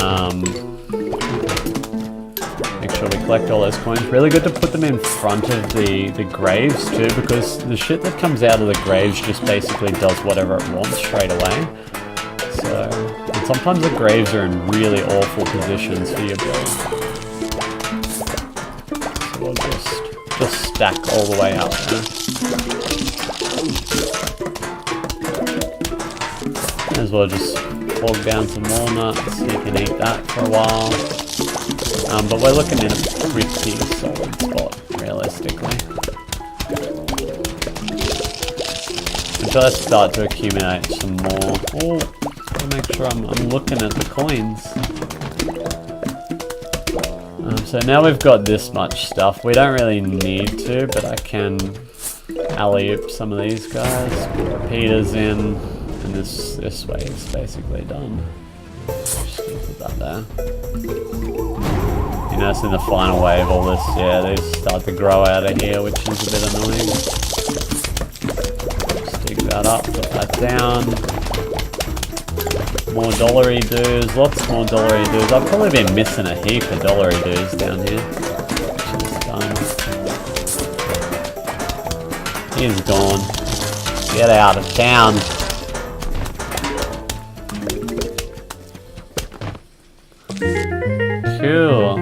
We collect all those coins. Really good to put them in front of the graves too, because the shit that comes out of the graves just basically does whatever it wants straight away. So, and sometimes the graves are in really awful positions for your build. So we'll just stack all the way out there. May as well just hog down some walnuts. You can eat that for a while. But we're looking in a pretty solid spot. realistically. Until I start to accumulate some more. Oh, gotta make sure I'm looking at the coins. So now we've got this much stuff. We don't really need to, but I can alley-oop some of these guys. Put repeaters in, and this way is basically done. Just gonna put that there. You notice in the final wave, all this, yeah, they start to grow out of here, which is a bit annoying. Stick that up, put that down. More dollary dues, lots more dollary dues. I've probably been missing a heap of dollary dues down here. He's gone. Get out of town. Cool.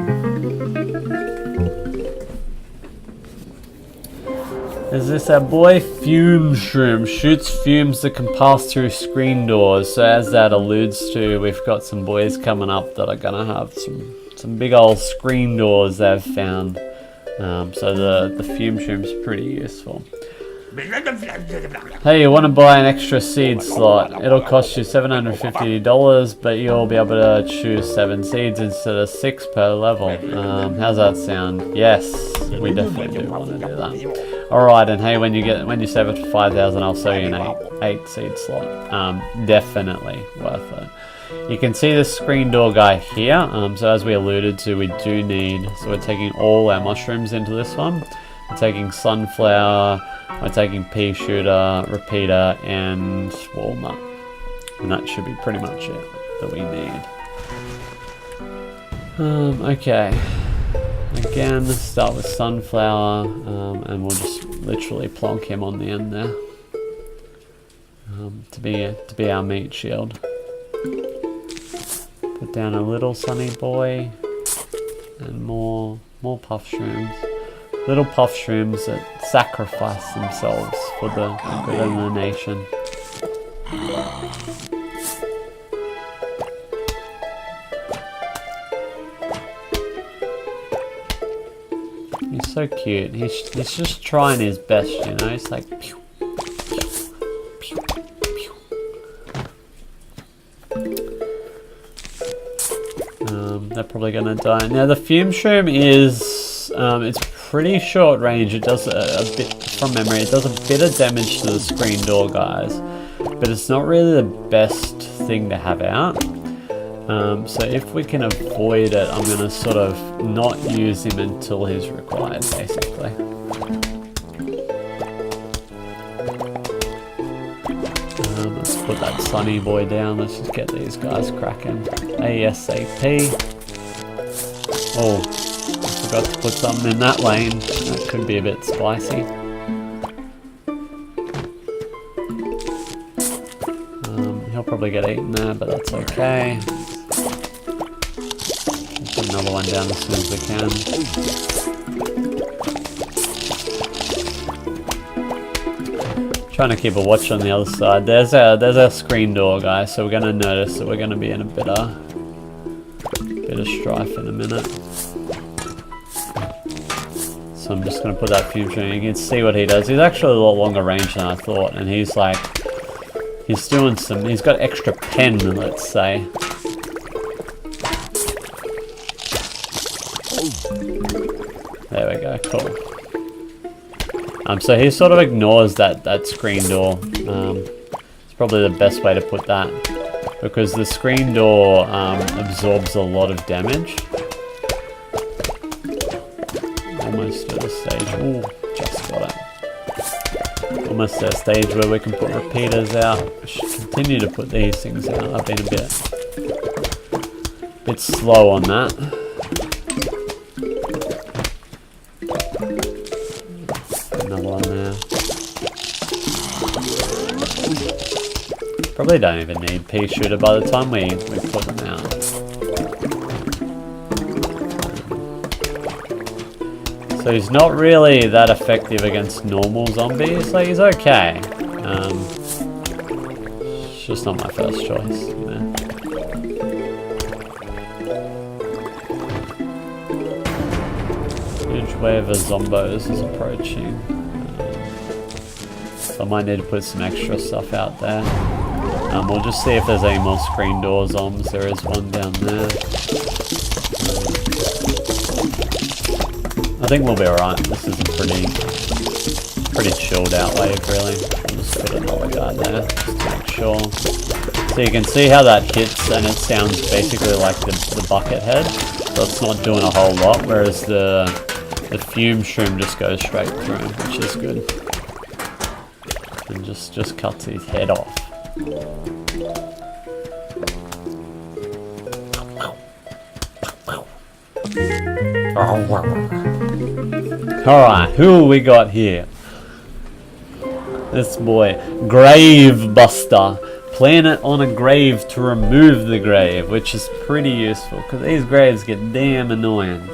Is this our boy? Fume Shroom. Shoots fumes that can pass through screen doors. So as that alludes to, we've got some boys coming up that are gonna have some big old screen doors they've found. So the fume shroom's pretty useful. Hey, you want to buy an extra seed slot? It'll cost you $750, but you'll be able to choose 7 seeds instead of 6 per level. How's that sound? Yes, we definitely do want to do that. Alright, and hey, when you save it to 5,000, I'll sell you an 8 seed slot. Definitely worth it. You can see the screen door guy here. So as we alluded to, we do need, so we're taking all our mushrooms into this one. We're taking sunflower, we're taking pea shooter, repeater, and walnut. And that should be pretty much it that we need. Okay. Again, start with sunflower, and we'll just literally plonk him on the end there. To be our meat shield. Put down a little sunny boy, and more puff shrooms. Little puff shrooms that sacrifice themselves for the good of the nation. He's so cute. He's just trying his best, you know. He's like pew, pew, pew, pew. They're probably gonna die. Now the fume shroom is it's pretty short range. It does a bit, from memory, it does a bit of damage to the screen door guys, but it's not really the best thing to have out. So if we can avoid it, I'm gonna sort of not use him until he's required, basically. Let's put that sunny boy down. Let's just get these guys cracking ASAP. Oh, I forgot to put something in that lane. That could be a bit spicy. He'll probably get eaten there, but that's okay. Put another one down as soon as we can. Trying to keep a watch on the other side. There's our screen door, guys. So we're gonna notice that we're gonna be in a bit of strife in a minute. So I'm just gonna put that fume shroom. You can see what he does. He's actually a lot longer range than I thought, and he's like, he's doing some. He's got extra pen, let's say. There we go. Cool. So he sort of ignores that screen door. It's probably the best way to put that, because the screen door absorbs a lot of damage. Almost at a stage. Ooh, just got it. Almost at a stage where we can put repeaters out. We should continue to put these things out. I've been a bit slow on that. Another one there. Probably don't even need pea shooter by the time we put them out. So he's not really that effective against normal zombies. Like, he's okay. It's just not my first choice, you know. Huge wave of zombos is approaching. So I might need to put some extra stuff out there. We'll just see if there's any more screen door zombies. There is one down there. I think we'll be alright. This is a pretty chilled out wave, really. I'll just put another guy there just to make sure. So you can see how that hits, and it sounds basically like the bucket head. So it's not doing a whole lot, whereas the fume shroom just goes straight through, which is good. And just cuts his head off. Alright, who we got here? This boy, Grave Buster. Plant it on a grave to remove the grave, which is pretty useful because these graves get damn annoying.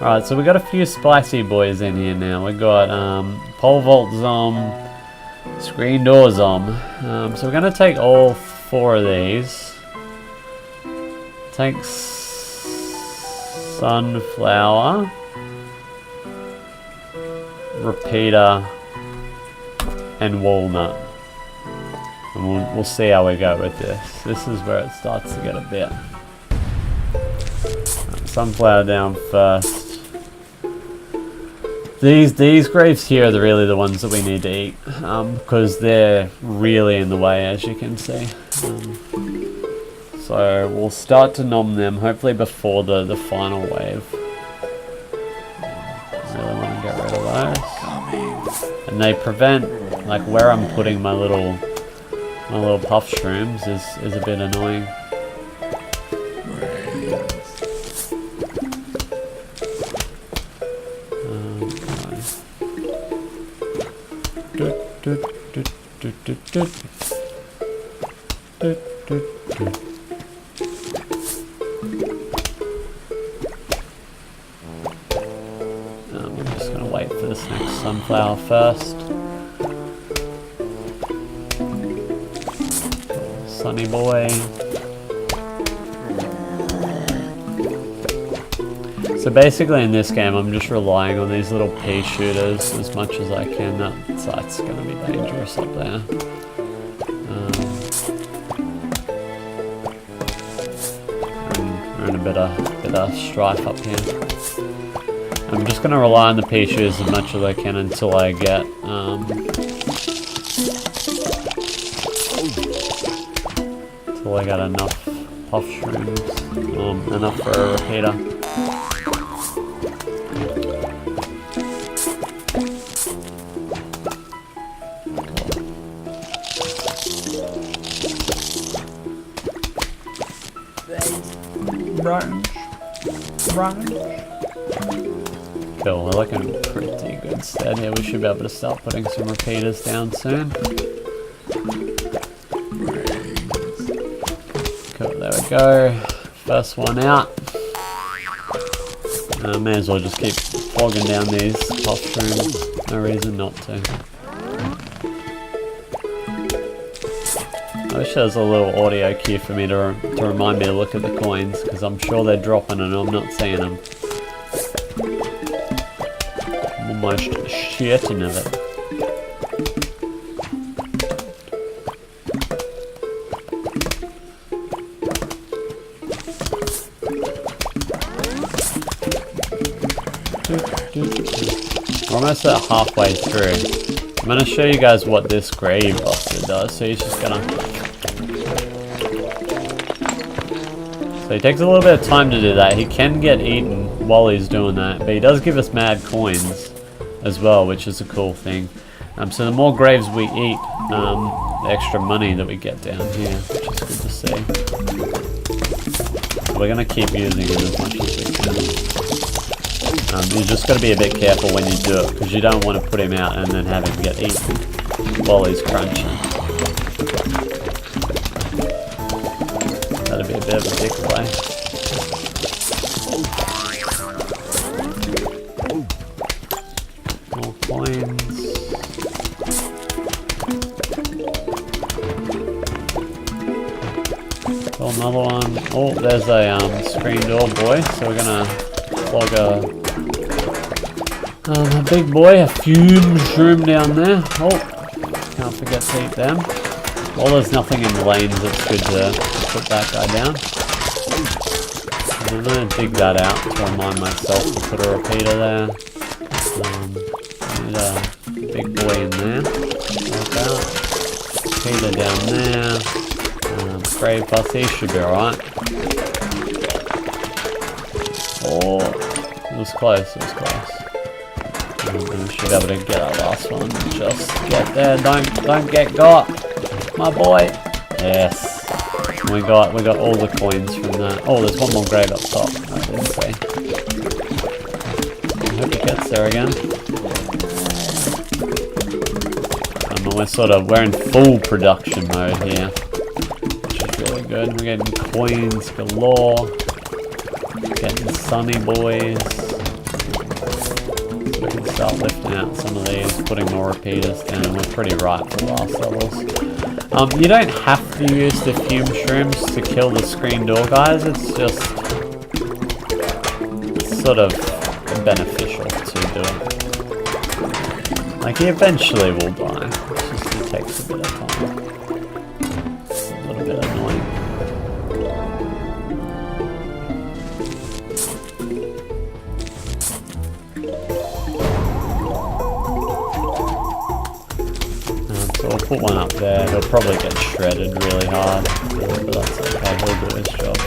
Alright, so we got a few spicy boys in here now. We got pole vault zom, screen door zom. So we're gonna take all 4 of these. Take sunflower, repeater, and walnut. And we'll see how we go with this. This is where it starts to get a bit. Sunflower down first. These graves here are really the ones that we need to eat, because they're really in the way, as you can see. So we'll start to nom them, hopefully before the final wave. Really want to get rid of those. And they prevent, like where I'm putting my little puff shrooms is a bit annoying. I'm just going to wait for this next sunflower first. Sunny boy. So basically in this game I'm just relying on these little pea shooters as much as I can. That's going to be dangerous up there. We're in a bit of strife up here. I'm just going to rely on the pea shooters as much as I can until I get I got enough puff shrooms, enough for a repeater. Cool, we're looking pretty good stead here. We should be able to start putting some repeaters down soon. Cool, there we go. First one out. May as well just keep flogging down these puff shrooms. No reason not to. I wish there was a little audio cue for me to remind me to look at the coins, because I'm sure they're dropping and I'm not seeing them. I'm almost shitting of it. We're almost at halfway through. I'm going to show you guys what this grave buster does. So he's just going to... So he takes a little bit of time to do that. He can get eaten while he's doing that, but he does give us mad coins as well, which is a cool thing. So the more graves we eat, the extra money that we get down here, which is good to see. So we're going to keep using it as much as we can. You just got to be a bit careful when you do it, because you don't want to put him out and then have him get eaten while he's crunching. That'd be a bit of a dick play. More coins. Got another one. Oh, there's a screen door boy, so we're gonna plug a A big boy, a fume shroom down there. Oh, can't forget to eat them. While there's nothing in the lanes, it's good to put that guy down. I'm going to dig that out to remind myself to put a repeater there. Need a big boy in there. Like that. Repeater down there. Grave Bussy should be alright. Oh, it was close, it was close. We should be able to get our last one. Just get there, don't get got. My boy. Yes. We got all the coins from that. Oh, there's one more grave up top. I didn't see. I hope it gets there again. We're in full production mode here, which is really good. We're getting coins galore. Getting sunny boys. So we can start lifting out some of these, putting more repeaters down. We're pretty right for the last levels. You don't have to use the fume shrooms to kill the screen door guys. It's just sort of beneficial to do it. Like, he eventually will die. It's just it takes a bit of time. It's a little bit annoying. So we'll put one up there. He'll probably get shredded really hard. But that's okay, he'll do his job.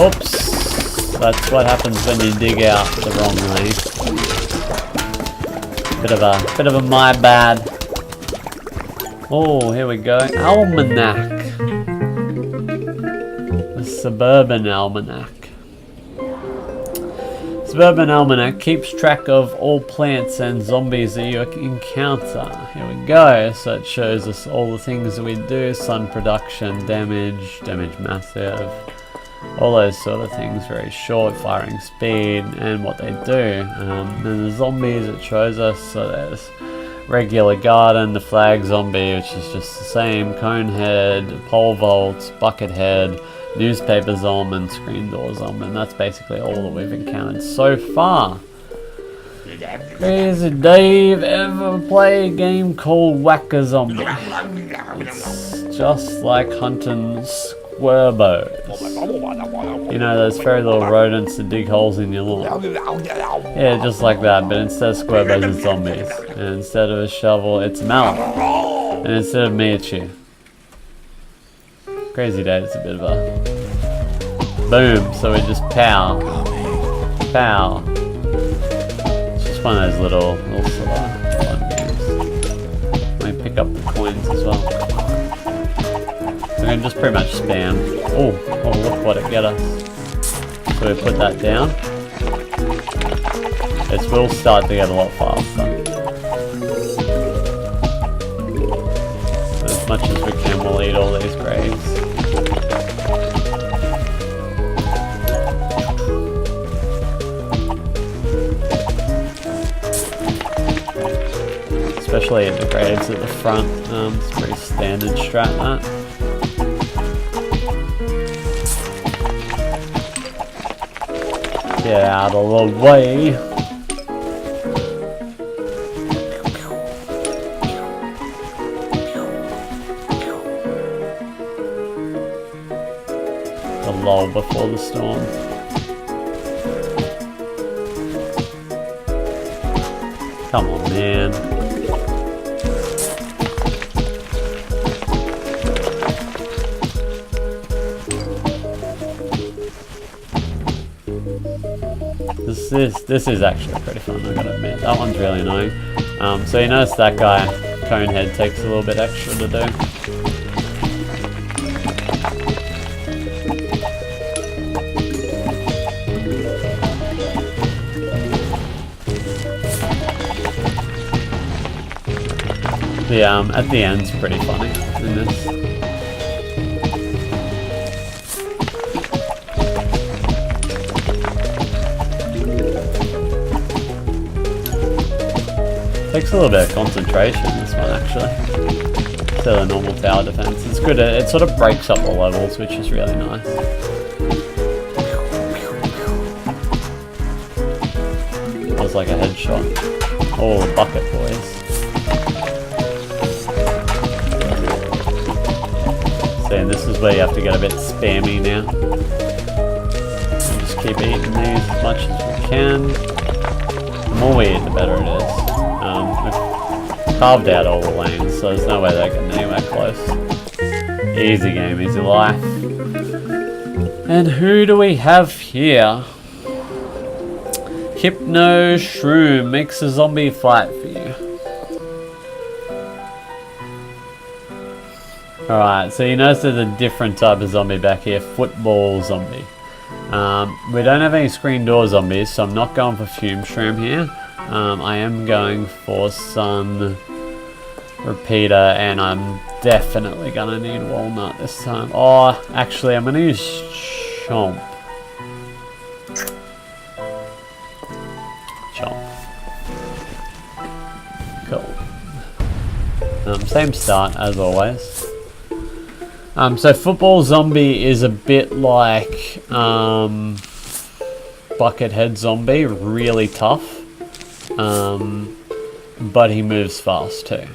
Oops! That's what happens when you dig out the wrong way. Bit of a my bad. Oh, here we go. Almanac. The Suburban Almanac. Suburban Almanac keeps track of all plants and zombies that you encounter. Here we go. So it shows us all the things that we do. Sun production, damage massive. All those sort of things, very short, firing speed, and what they do. And the zombies it shows us, so there's regular garden, the flag zombie, which is just the same, cone head, pole vaults, bucket head, newspaper zombie, and screen door zombie, and that's basically all that we've encountered so far. Has Dave ever play a game called Whack-A-Zombie? It's just like hunting squirbows. You know those fairy little rodents that dig holes in your lawn? Yeah, just like that, but instead of squirbows it's zombies. And instead of a shovel it's a mallet. And instead of me it's you. Crazy Dave, it's a bit of a boom, so we just pow. Pow. It's just one of those little sort of fun games. Let me pick up the coins as well. We're going to just pretty much spam. Oh, look what it get us. So we put that down. It will start to get a lot faster. As much as we can, we'll eat all these graves. Especially in the graves at the front. It's a pretty standard strat, that. Get out of the way. The lull before the storm. Come on, man. This is actually pretty fun, I gotta admit. That one's really annoying. So you notice that guy, Conehead, takes a little bit extra to do. At the end's pretty funny in this. Takes a little bit of concentration, this one, actually. Instead of the normal tower defense. It's good, it sort of breaks up the levels, which is really nice. like a headshot. Oh, the bucket boys. See, and this is where you have to get a bit spammy now. And just keep eating these as much as we can. The more we eat, the better it is. We've carved out all the lanes, so there's no way they're getting anywhere close. Easy game, easy life. And who do we have here? Hypno Shroom makes a zombie fight for you. Alright, so you notice there's a different type of zombie back here. Football zombie. We don't have any screen door zombies, so I'm not going for Fume Shroom here. I am going for Sun Repeater, and I'm definitely gonna need Walnut this time. Oh, actually, I'm gonna use Chomp. Cool. Same start as always. So Football Zombie is a bit like Buckethead Zombie, really tough, but he moves fast too,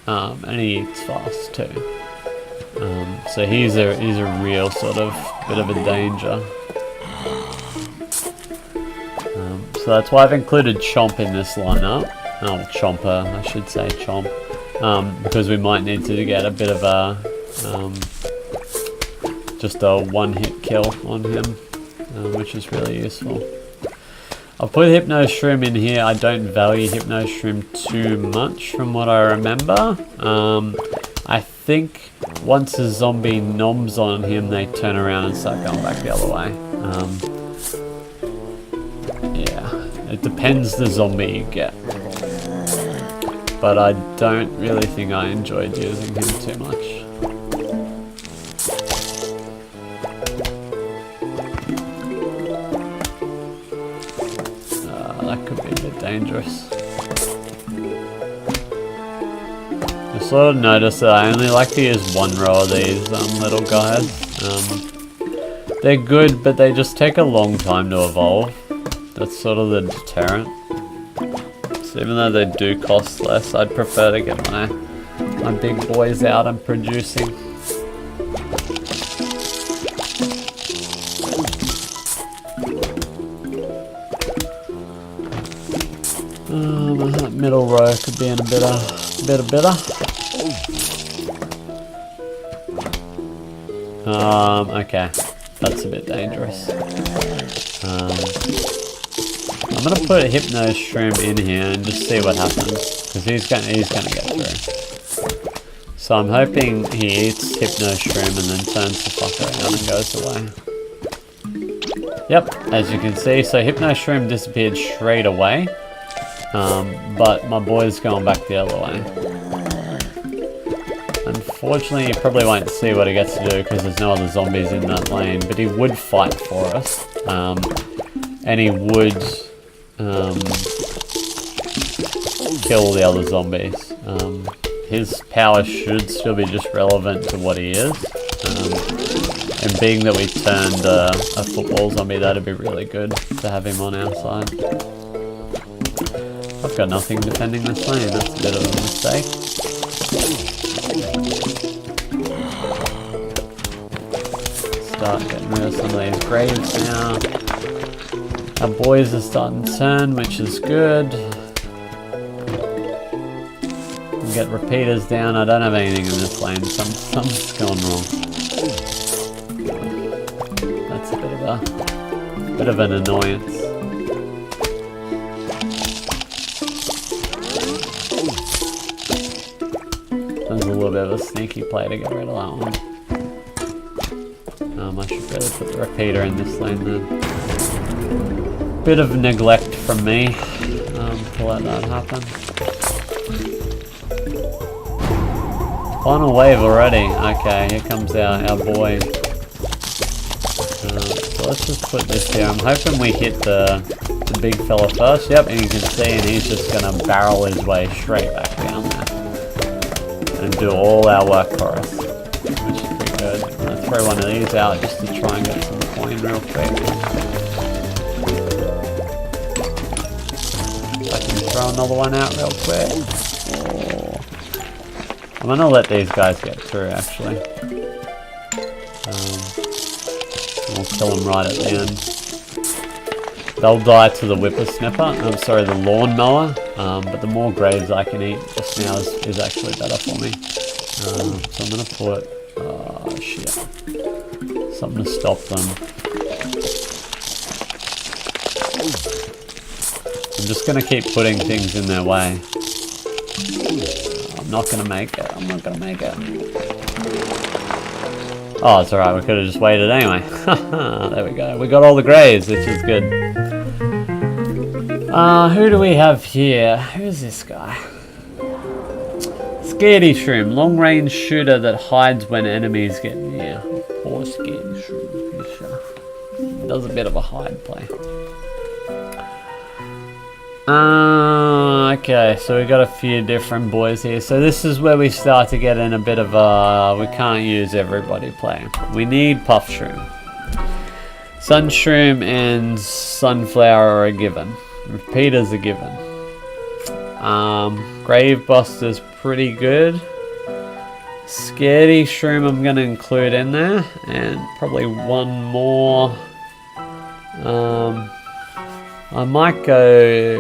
and he eats fast too. So he's a real sort of bit of a danger. So that's why I've included Chomp in this lineup. Oh, Chomper, I should say Chomp, because we might need to get a bit of a just a one-hit kill on him, which is really useful. I'll put Hypno Shroom in here. I don't value Hypno Shroom too much from what I remember. I think once a zombie noms on him, they turn around and start going back the other way. Yeah, it depends the zombie you get. But I don't really think I enjoyed using him too much. That could be a bit dangerous. I sort of noticed that I only like to use one row of these little guys. They're good, but they just take a long time to evolve. That's sort of the deterrent. So even though they do cost less, I'd prefer to get my big boys out and producing. That middle row could be in a bit better. Okay, that's a bit dangerous. I'm gonna put Hypno Shroom in here and just see what happens, because he's gonna get through. So I'm hoping he eats Hypno Shroom and then turns the fuck around and goes away. Yep, as you can see, so Hypno Shroom disappeared straight away, but my boy's going back the other way. Unfortunately, you probably won't see what he gets to do because there's no other zombies in that lane, but he would fight for us, and he would kill the other zombies. His power should still be just relevant to what he is, and being that we turned a football zombie, that'd be really good to have him on our side. I've got nothing defending this lane, that's a bit of a mistake. Start getting rid of some of these graves now. Our boys are starting to turn, which is good. Get repeaters down. I don't have anything in this lane. Something's gone wrong. That's a bit of an annoyance. That was a little bit of a sneaky play to get rid of that one. I should really put the repeater in this lane then. Bit of neglect from me to let that happen. Final wave already. Okay, here comes our boy. So let's just put this here. I'm hoping we hit the big fella first. Yep, and you can see, and he's just gonna barrel his way straight back down there and do all our work for us, which is pretty good. I'm gonna throw one of these out just to try and get some coin real quick. throw another one out real quick. Oh. I'm gonna let these guys get through actually. We'll kill them right at the end. They'll die to the whippersnapper. I'm sorry, the lawnmower. But the more graves I can eat just now is actually better for me. So I'm gonna put shit. Something to stop them. I'm just gonna keep putting things in their way. I'm not gonna make it. I'm not gonna make it. Oh, it's alright. We could have just waited anyway. There we go. We got all the graves, which is good. Who do we have here? Who's this guy? Scaredy Shroom. Long range shooter that hides when enemies get near. Poor Scaredy Shroom. Does a bit of a hide play. Okay, so we got a few different boys here. So this is where we start to get in a bit of a we can't use everybody play. We need Puff Shroom. Sun Shroom and Sunflower are a given. Repeater's a given. Grave Buster's pretty good. Scaredy Shroom I'm going to include in there. And probably one more. I might go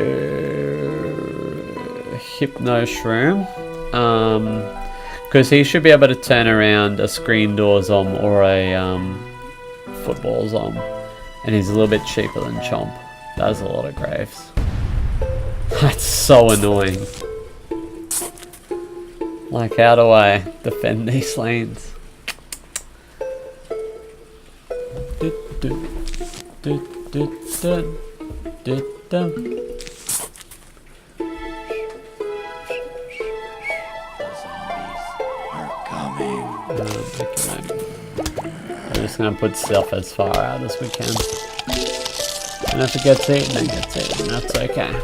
Hypno Shroom. Because he should be able to turn around a screen door zom or a football zom. And he's a little bit cheaper than Chomp. That's a lot of graves. That's so annoying. Like, how do I defend these lanes? I'm just gonna put stuff as far out as we can. And if it gets eaten, it gets eaten. That's okay.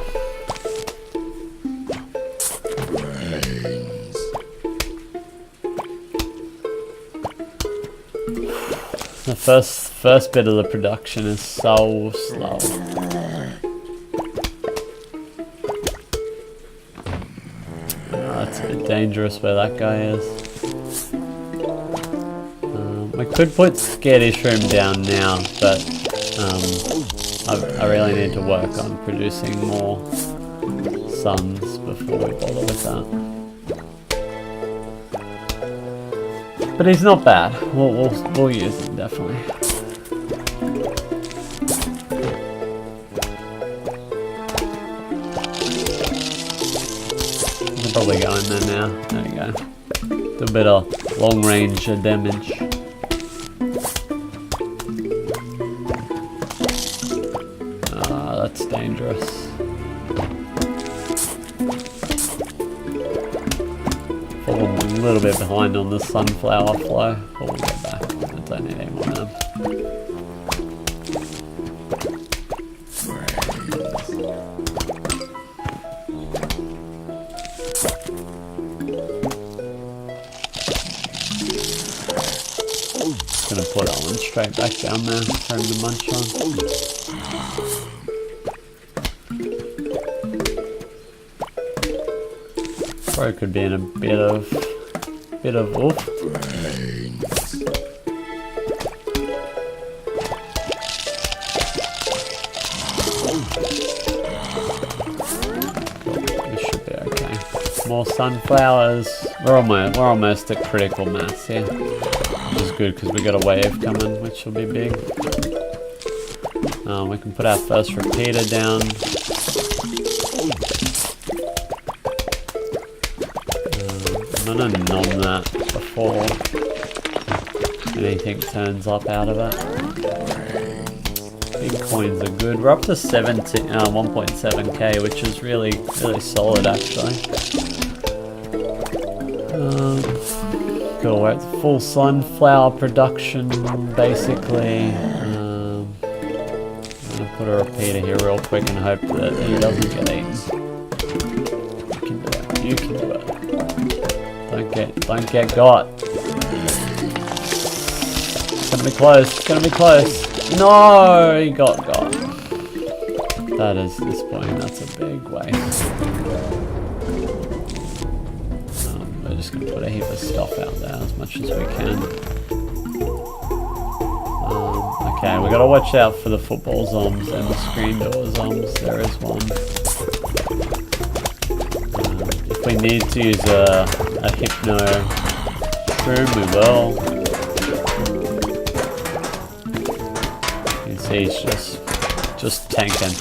The first bit of the production is so slow. That's a bit dangerous where that guy is. We could put Scaredy Shroom down now, but I really need to work on producing more suns before we bother with that. But he's not bad. We'll use him definitely. We can probably go in there now. There we go. Do a bit of long range damage. That's dangerous. Falling a little bit behind on the sunflower flow, but we'll get back. I don't need any more of them. Just gonna put that one straight back down there, turn the munch on. Probably could be in a bit of oof. This should be okay. More sunflowers. We're almost at critical mass here, which is good because we got a wave coming, which will be big. We can put our first repeater down. I'm gonna nom that before anything turns up out of it. Big coins are good. We're up to 1.7k, which is really solid actually. Cool, we're at full sunflower production basically. I'm gonna put a repeater here real quick and hope that he doesn't get eaten. You can do it. You can do it. Don't get got. It's gonna be close. It's gonna be close. No, he got. That is disappointing. That's a big waste. We're just going to put a heap of stuff out there as much as we can. Okay, we got to watch out for the football zombs and the screen door zombs. There is one. If we need to use a hypno shroom, we will. You can see he's just tanking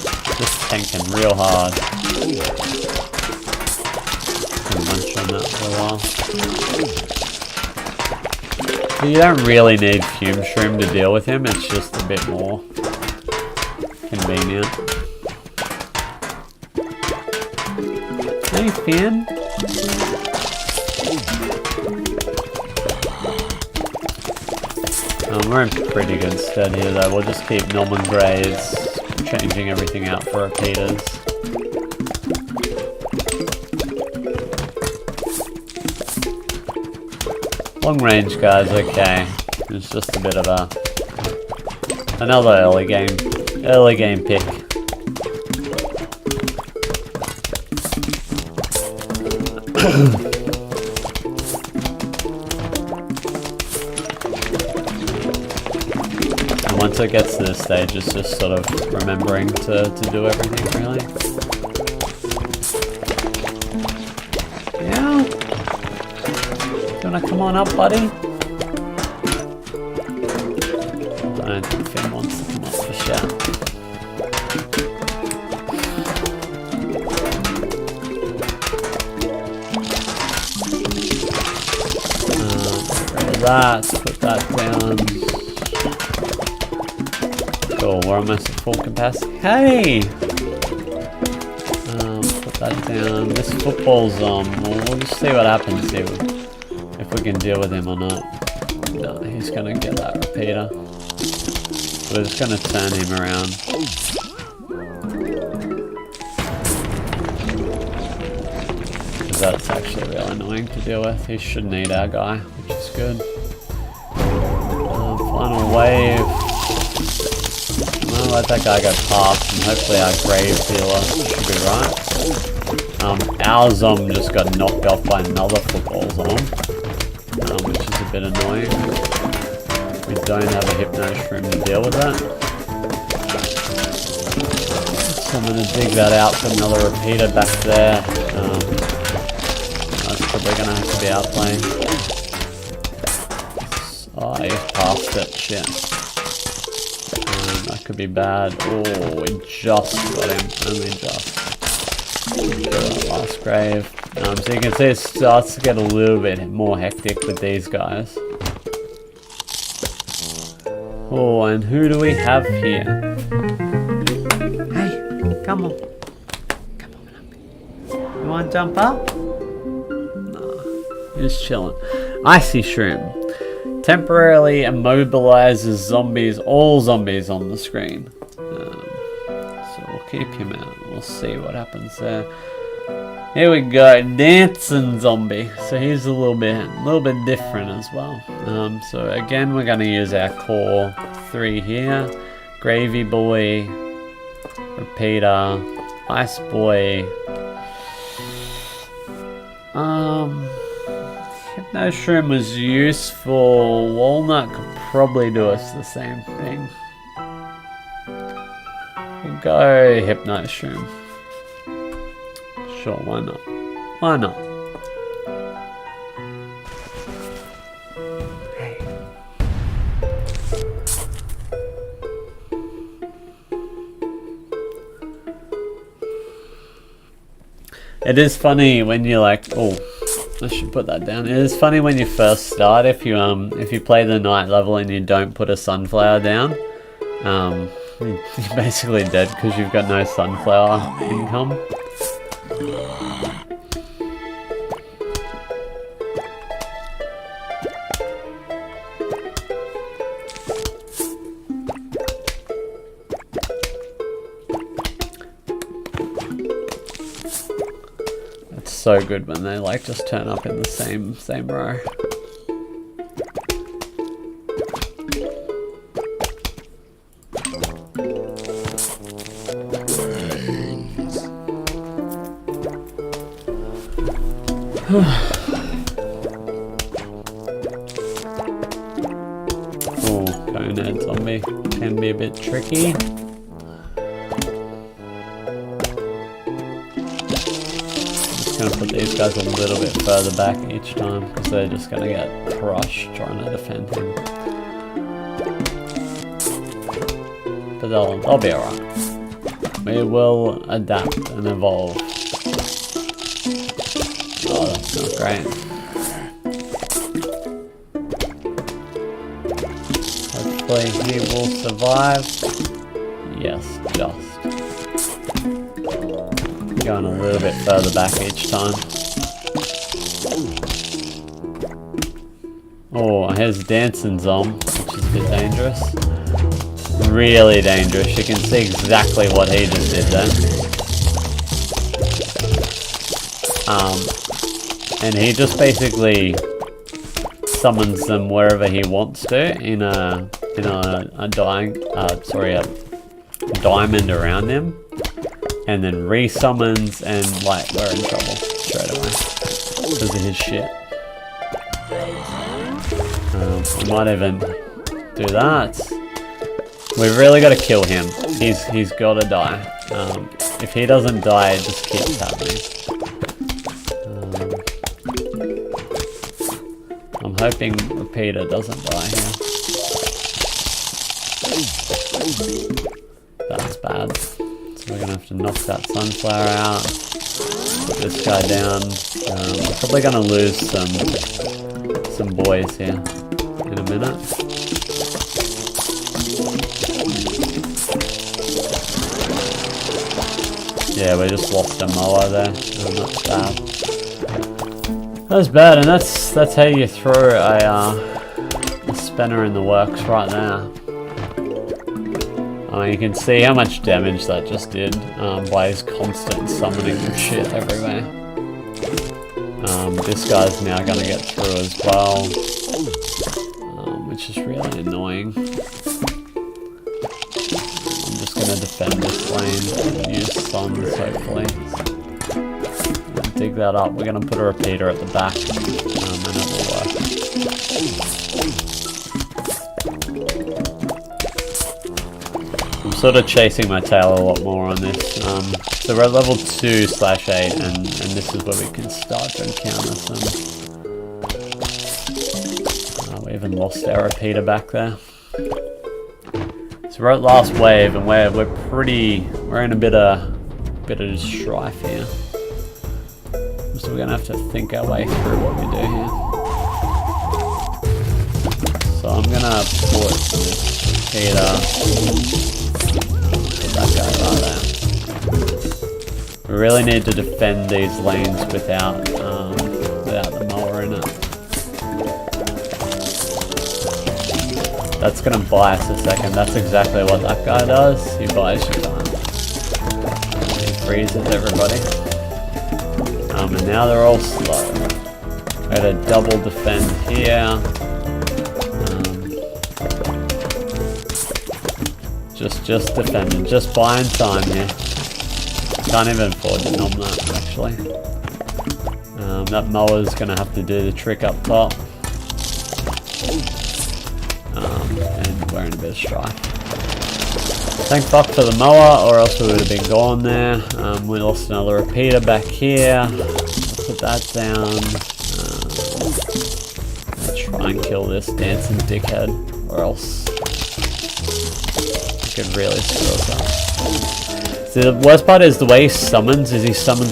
real hard. Can munch on that for a while. But you don't really need fume shroom to deal with him, it's just a bit more convenient. Hey Finn! We're in pretty good stead here though, we'll just keep Norman Grays, changing everything out for repeaters. Long range guys, okay. It's just a bit of another early game pick. And once it gets to this stage, it's just sort of remembering to do everything really. Yeah. Wanna come on up, buddy? I don't think Finn wants to come up for sure. That, put that down. Cool, we're almost at full capacity. Hey! Put that down. This football's we'll just see what happens here. If we can deal with him or not. No, he's gonna get that repeater. We're just gonna turn him around. Because that's actually real annoying to deal with. He should need our guy, which is good. Final wave. I'll let that guy go past and hopefully our grave healer should be right. Our zom just got knocked off by another football zom. Which is a bit annoying. We don't have a hypno shroom to deal with that. So I'm going to dig that out for another repeater back there. That's probably going to have to be outplaying. Oh, he's past it. Shit. That could be bad. Oh, we just got him. Only just. Last grave. So you can see it starts to get a little bit more hectic with these guys. Oh, and who do we have here? Hey, come on. Come on up. You want to jump up? No, you're just chilling. Icy Shroom. Temporarily immobilizes zombies, all zombies on the screen. So we'll keep him out. We'll see what happens there. Here we go, dancing zombie. So he's a little bit different as well. So again, we're going to use our core 3 here: Gravy Boy, Repeater, Ice Boy. Hypno Shroom was useful. Walnut could probably do us the same thing. We'll go Hypno Shroom. Sure, why not? Why not? Hey. It is funny when you're like, oh, I should put that down. It is funny when you first start, if you play the night level and you don't put a sunflower down, you're basically dead because you've got no sunflower income. It's so good when they like just turn up in the same row. Oh, Conehead zombie can be a bit tricky. Just gonna put these guys a little bit further back each time because they're just gonna get crushed trying to defend him. But they'll be alright. We will adapt and evolve. Oh, that's not great. Hopefully he will survive. Yes, just. Going a little bit further back each time. Oh, here's Dancing Zom, which is a bit dangerous. Really dangerous. You can see exactly what he just did there. And he just basically summons them wherever he wants to in a diamond around him, and then resummons, and like we're in trouble straight away because of his shit. We might even do that. We've really got to kill him. He's got to die. If he doesn't die, it just keeps happening. I'm hoping Repeater doesn't die here. That's bad. So we're gonna have to knock that Sunflower out. Put this guy down. We're probably gonna lose some boys here in a minute. Yeah, we just lost a mower there. That's bad. That's bad, and that's how you throw a spinner in the works right there. You can see how much damage that just did by his constant summoning of shit everywhere. This guy's now going to get through as well, which is really annoying. I'm just going to defend this lane and use suns, hopefully. Dig that up. We're going to put a repeater at the back, and it will work. I'm sort of chasing my tail a lot more on this. So we're at level 2/8, and this is where we can start to encounter some. We even lost our repeater back there. So we're at last wave, and we're in a bit of strife here. So we're gonna have to think our way through what we do here. So I'm gonna put this repeater. Put that guy right there. We really need to defend these lanes without the mower in it. That's gonna buy us a second. That's exactly what that guy does. He buys you time. He freezes everybody. And now they're all slow. We had a double defend here. Just defending, just buying time here. Can't even afford to nom that, actually. That mower's gonna have to do the trick up top. And we're in a bit of strife. Thank fuck for the mower, or else we would have been gone there. We lost another repeater back here. Put that down. Try and kill this dancing dickhead, or else he could really screw us up. See, the worst part is the way he summons a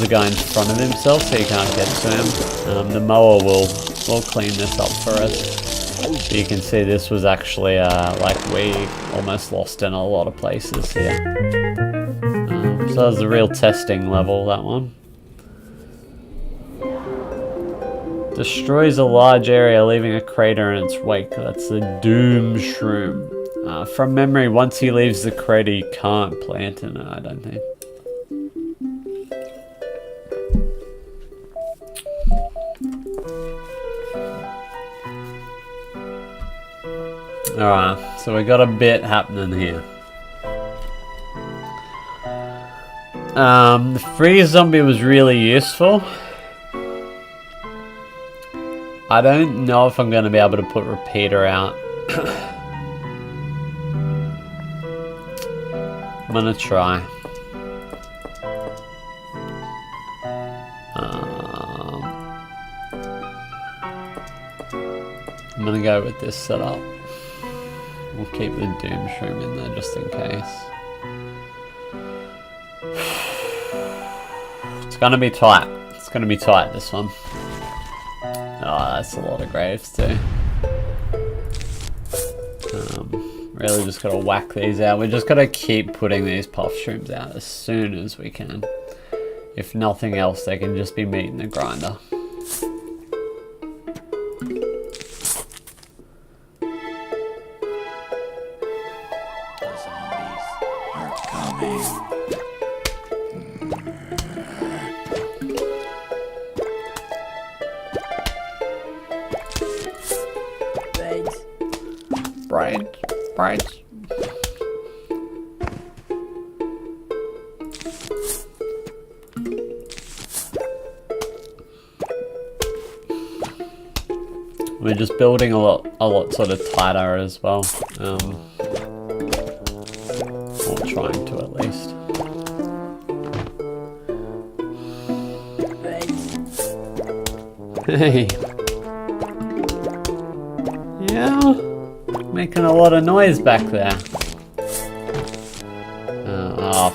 guy in front of himself, so you can't get to him. The mower will clean this up for us. But you can see this was actually like we almost lost in a lot of places here. So that was a real testing level, that one. Destroys a large area, leaving a crater in its wake. That's the Doom Shroom. From memory, once he leaves the crater, you can't plant in it, I don't think. Alright, so we got a bit happening here. The freeze zombie was really useful. I don't know if I'm going to be able to put repeater out. I'm going to try. I'm going to go with this setup. We'll keep the doom shroom in there just in case. It's going to be tight. It's going to be tight, this one. Oh, that's a lot of graves too. Really just gotta whack these out. We just gotta keep putting these puff shrooms out as soon as we can. If nothing else, they can just be meat in the grinder. The zombies are coming. Right. We're just building a lot sort of tighter as well. Or trying to at least. Hey. Yeah. Making a lot of noise back there. Oh,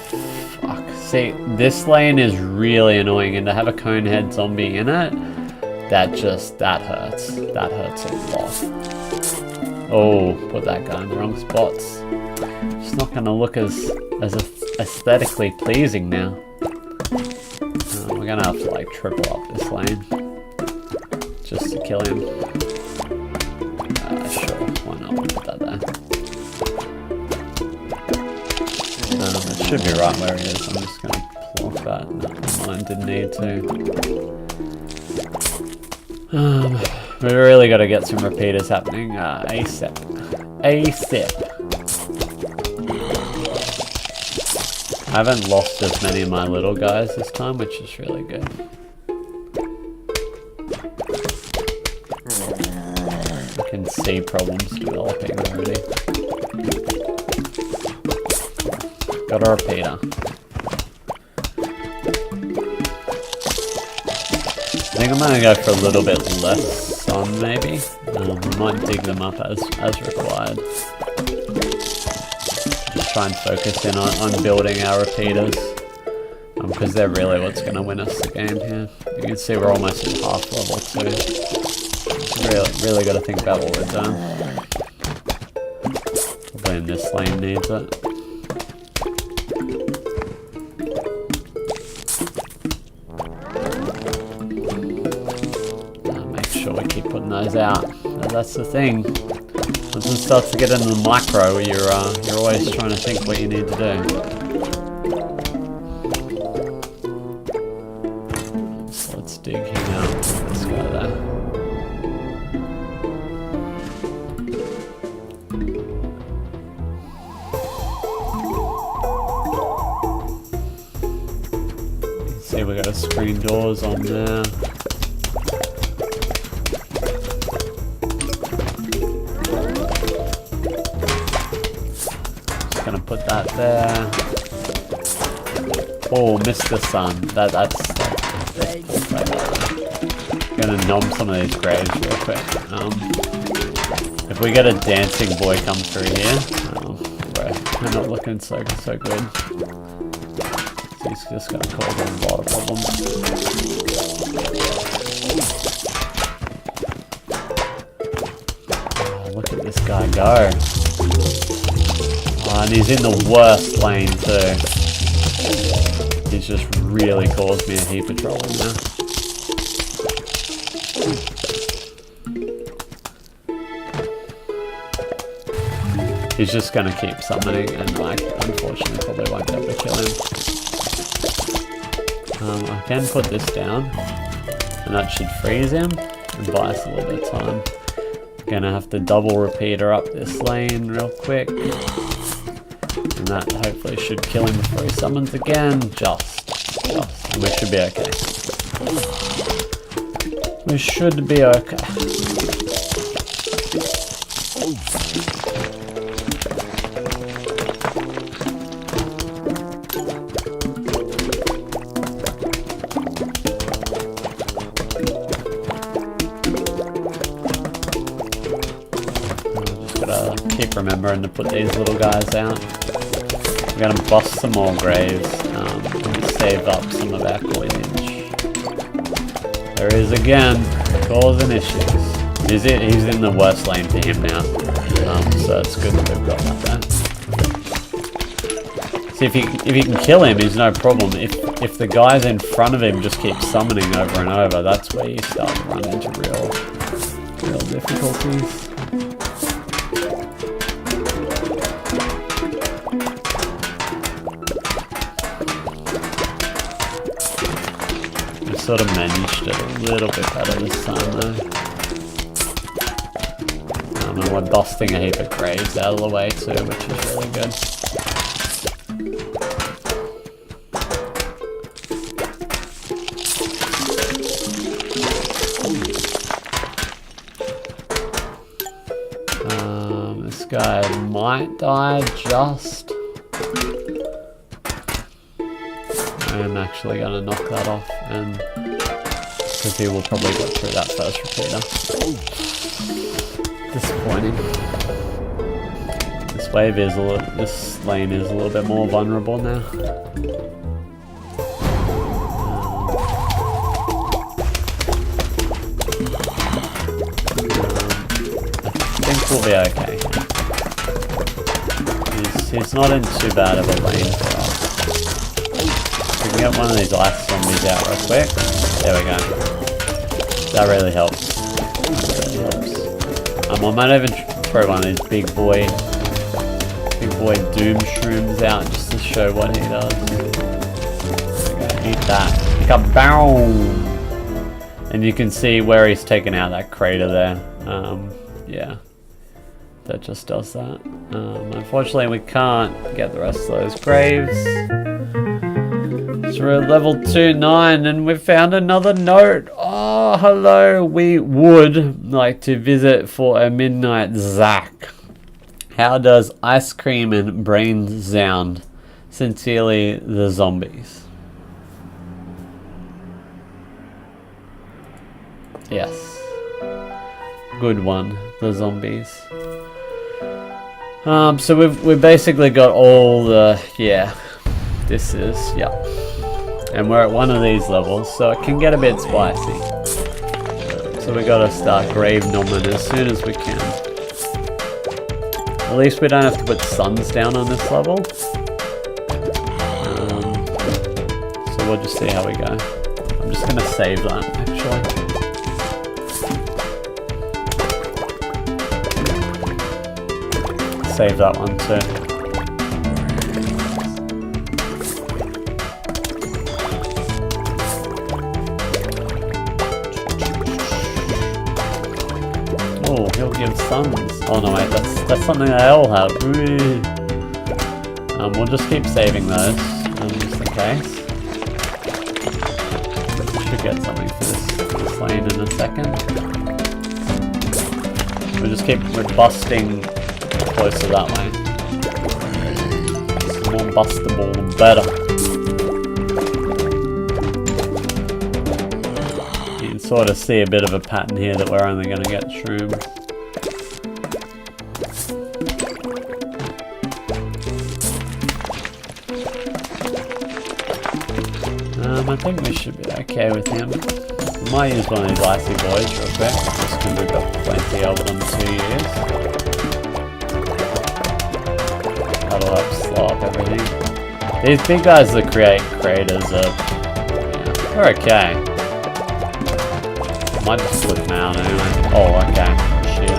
fuck. See, this lane is really annoying, and to have a conehead zombie in it, that hurts. That hurts a lot. Oh, put that guy in the wrong spots. It's not going to look as aesthetically pleasing now. We're going to have to like triple up this lane just to kill him. Sure, why not? We'll put that there. It should be right where he is. I'm just going to plonk that. No, mine didn't need to. We really got to get some repeaters happening ASAP. I haven't lost as many of my little guys this time, which is really good. I can see problems developing already. Got a repeater. I think I'm going to go for a little bit less sun, maybe. We might dig them up as required. Just try and focus in on building our repeaters. Because they're really what's going to win us the game here. You can see we're almost at half level too. Really got to think about what we're doing. Probably in this lane needs it. Make sure we keep putting those out. That's the thing. Once it starts to get into the micro, you're always trying to think what you need to do. So let's dig him out. Let's go there. See, we got a screen doors on there. Just gonna put that there. Oh, missed the sun. That's gonna nom some of these graves real quick. If we get a dancing boy come through here, we're not looking so good. He's just gonna cause a lot of problems. Oh, look at this guy go. Oh, and he's in the worst lane too. He's just really caused me a heap of trouble now. He's just gonna keep summoning and like, unfortunately probably won't be able to kill him. I can put this down, and that should freeze him and buy us a little bit of time. Gonna have to double repeater up this lane real quick, and that hopefully should kill him before he summons again. Just, and we should be okay. We should be okay. Keep remembering to put these little guys out. We're gonna bust some more graves and save up some of our coinage. There he is again, causing issues. He's in the worst lane for him now, so it's good that we've got that there. See, if you can kill him, he's no problem. If the guys in front of him just keep summoning over and over, that's where you start to run into real difficulties. Sort of managed it a little bit better this time though. And we're busting a heap of graves out of the way too, which is really good. This guy might die just. I'm actually going to knock that off, and because he will probably get through that first repeater. Disappointing. This lane is a little bit more vulnerable now. I think we'll be okay. He's not in too bad of a lane for us. We can get one of these ice zombies out real quick. There we go. That really helps. I might even throw one of these big boy doom shrooms out just to show what he does. There we go. Eat that. Kaboom! And you can see where he's taken out that crater there. Yeah. That just does that. Unfortunately, we can't get the rest of those graves. So we're at level 2-9 and we've found another note. Oh, hello. We would like to visit for a midnight Zack. How does ice cream and brains sound? Sincerely, the zombies. Yes. Good one, the zombies. So we've basically got all the, this is, and we're at one of these levels, so it can get a bit spicy. So we gotta start grave nomming as soon as we can. At least we don't have to put suns down on this level. So we'll just see how we go. I'm just gonna save that, actually. Save that one too. Oh, he'll give suns. Oh no wait, that's something they all have. We'll just keep saving those, just in case. Should get something for this lane in a second. We're busting closer that way. The more bustable, the better. You can sort of see a bit of a pattern here that we're only going to get shrooms. I think we should be okay with him. We might use one of these icy boys real quick, just because we've got plenty of them to use. That'll help slow up everything. These big guys that create craters are, they're okay. Might just flip them out anyway. Oh, okay. Shit.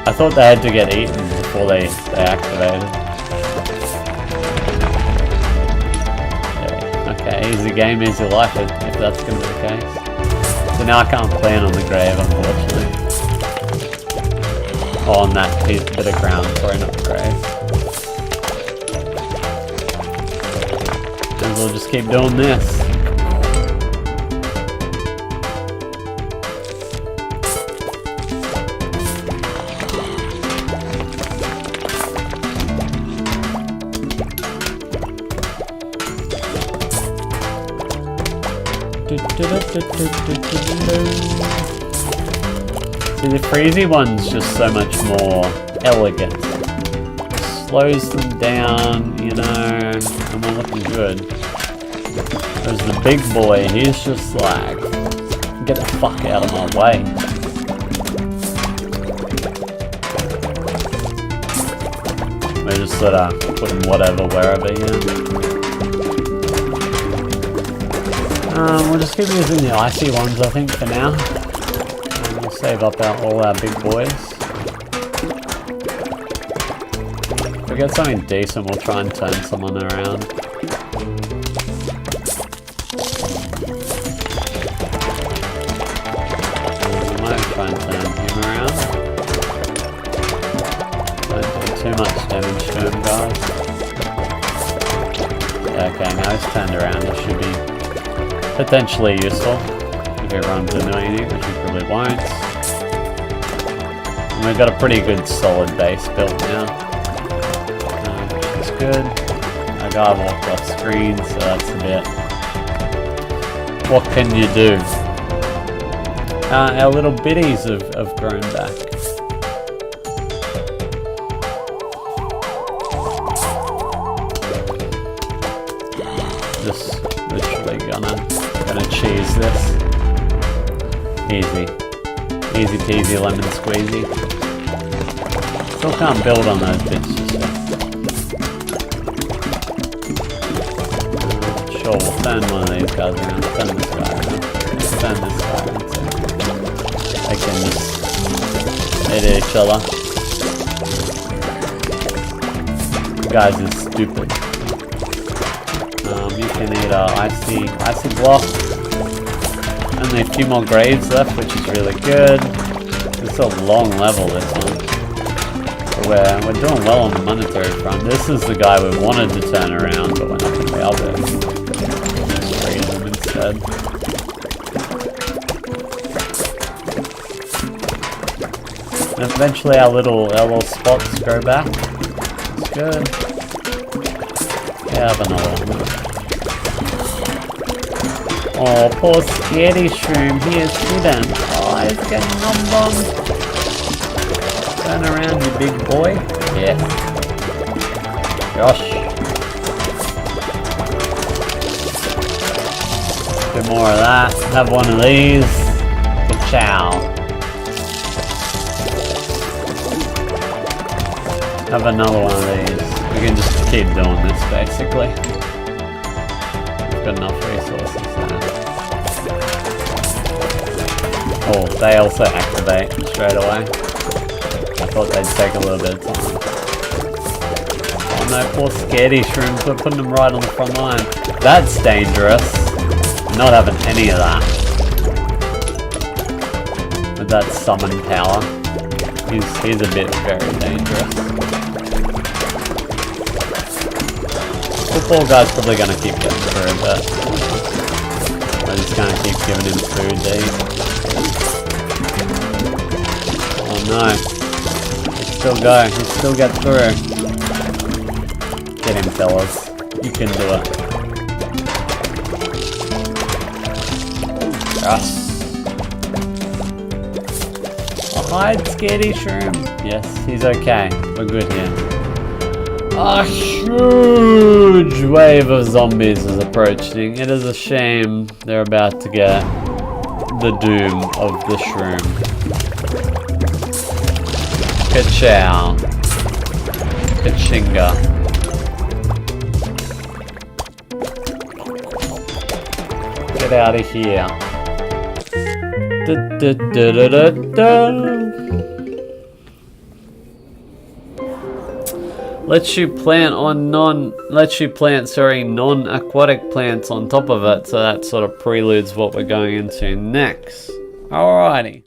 I thought they had to get eaten before they activated. Okay, easy game, easy life if that's going to be the case. So now I can't plan on the grave, unfortunately. Oh, on that bit of ground, sorry, not the grave. And we'll just keep doing this. See, the freezy one's just so much more elegant. Slows them down, you know, and we're looking good. Whereas the big boy, he's just like, get the fuck out of my way. We're just sort of putting whatever wherever here. We'll just keep using the icy ones, I think, for now. And we'll save up all our big boys. If we get something decent, we'll try and turn someone around. We might try and turn him around. Don't do too much damage to him, guys. Yeah, okay, now he's turned around. He should be potentially useful if he runs into anything, which he probably won't. And we've got a pretty good solid base built now, which is good. Our guy walked off screen, so that's a bit... What can you do? Our little biddies have grown back. Just literally gonna cheese this. Easy. Easy peasy lemon squeezy. Still can't build on those bits just yet. Sure, we'll turn one of these guys around. Turn this guy around. Turn this guy around too. They can just hit each other. You guys are stupid. You can eat icy block. Only a few more grades left, which is really good. It's a long level, this one. But we're doing well on the monetary front. This is the guy we wanted to turn around, but we're not going to be able to. Just freeze him instead. And eventually our little spots grow back. It's good. Yeah, have another one. Oh, poor scaredy shroom, he is hidden. Oh, he's getting nom-bombed. Turn around, you big boy. Yes. Gosh. A bit more of that. Have one of these. Ka-chow. Have another one of these. We can just keep doing this, basically. We've got enough resources now. Oh, they also activate straight away. I thought they'd take a little bit of time. Oh no, poor scaredy shrooms, we're putting them right on the front line. That's dangerous. Not having any of that. With that summon power. He's a bit very dangerous. The poor guy's probably gonna keep getting through, but we're just gonna keep giving him food to eat. Oh no. He'll still go. He'll still get through. Get him, fellas. You can do it. Yes. Hide, scaredy shroom. Yes, he's okay. We're good here. A huge wave of zombies is approaching. It is a shame they're about to get the doom of the shroom. Ka-chow. Ka-chinga. Get out of here. Da-da-da-da-da-da. Lets you plant non-aquatic plants on top of it, so that sort of preludes what we're going into next. Alrighty.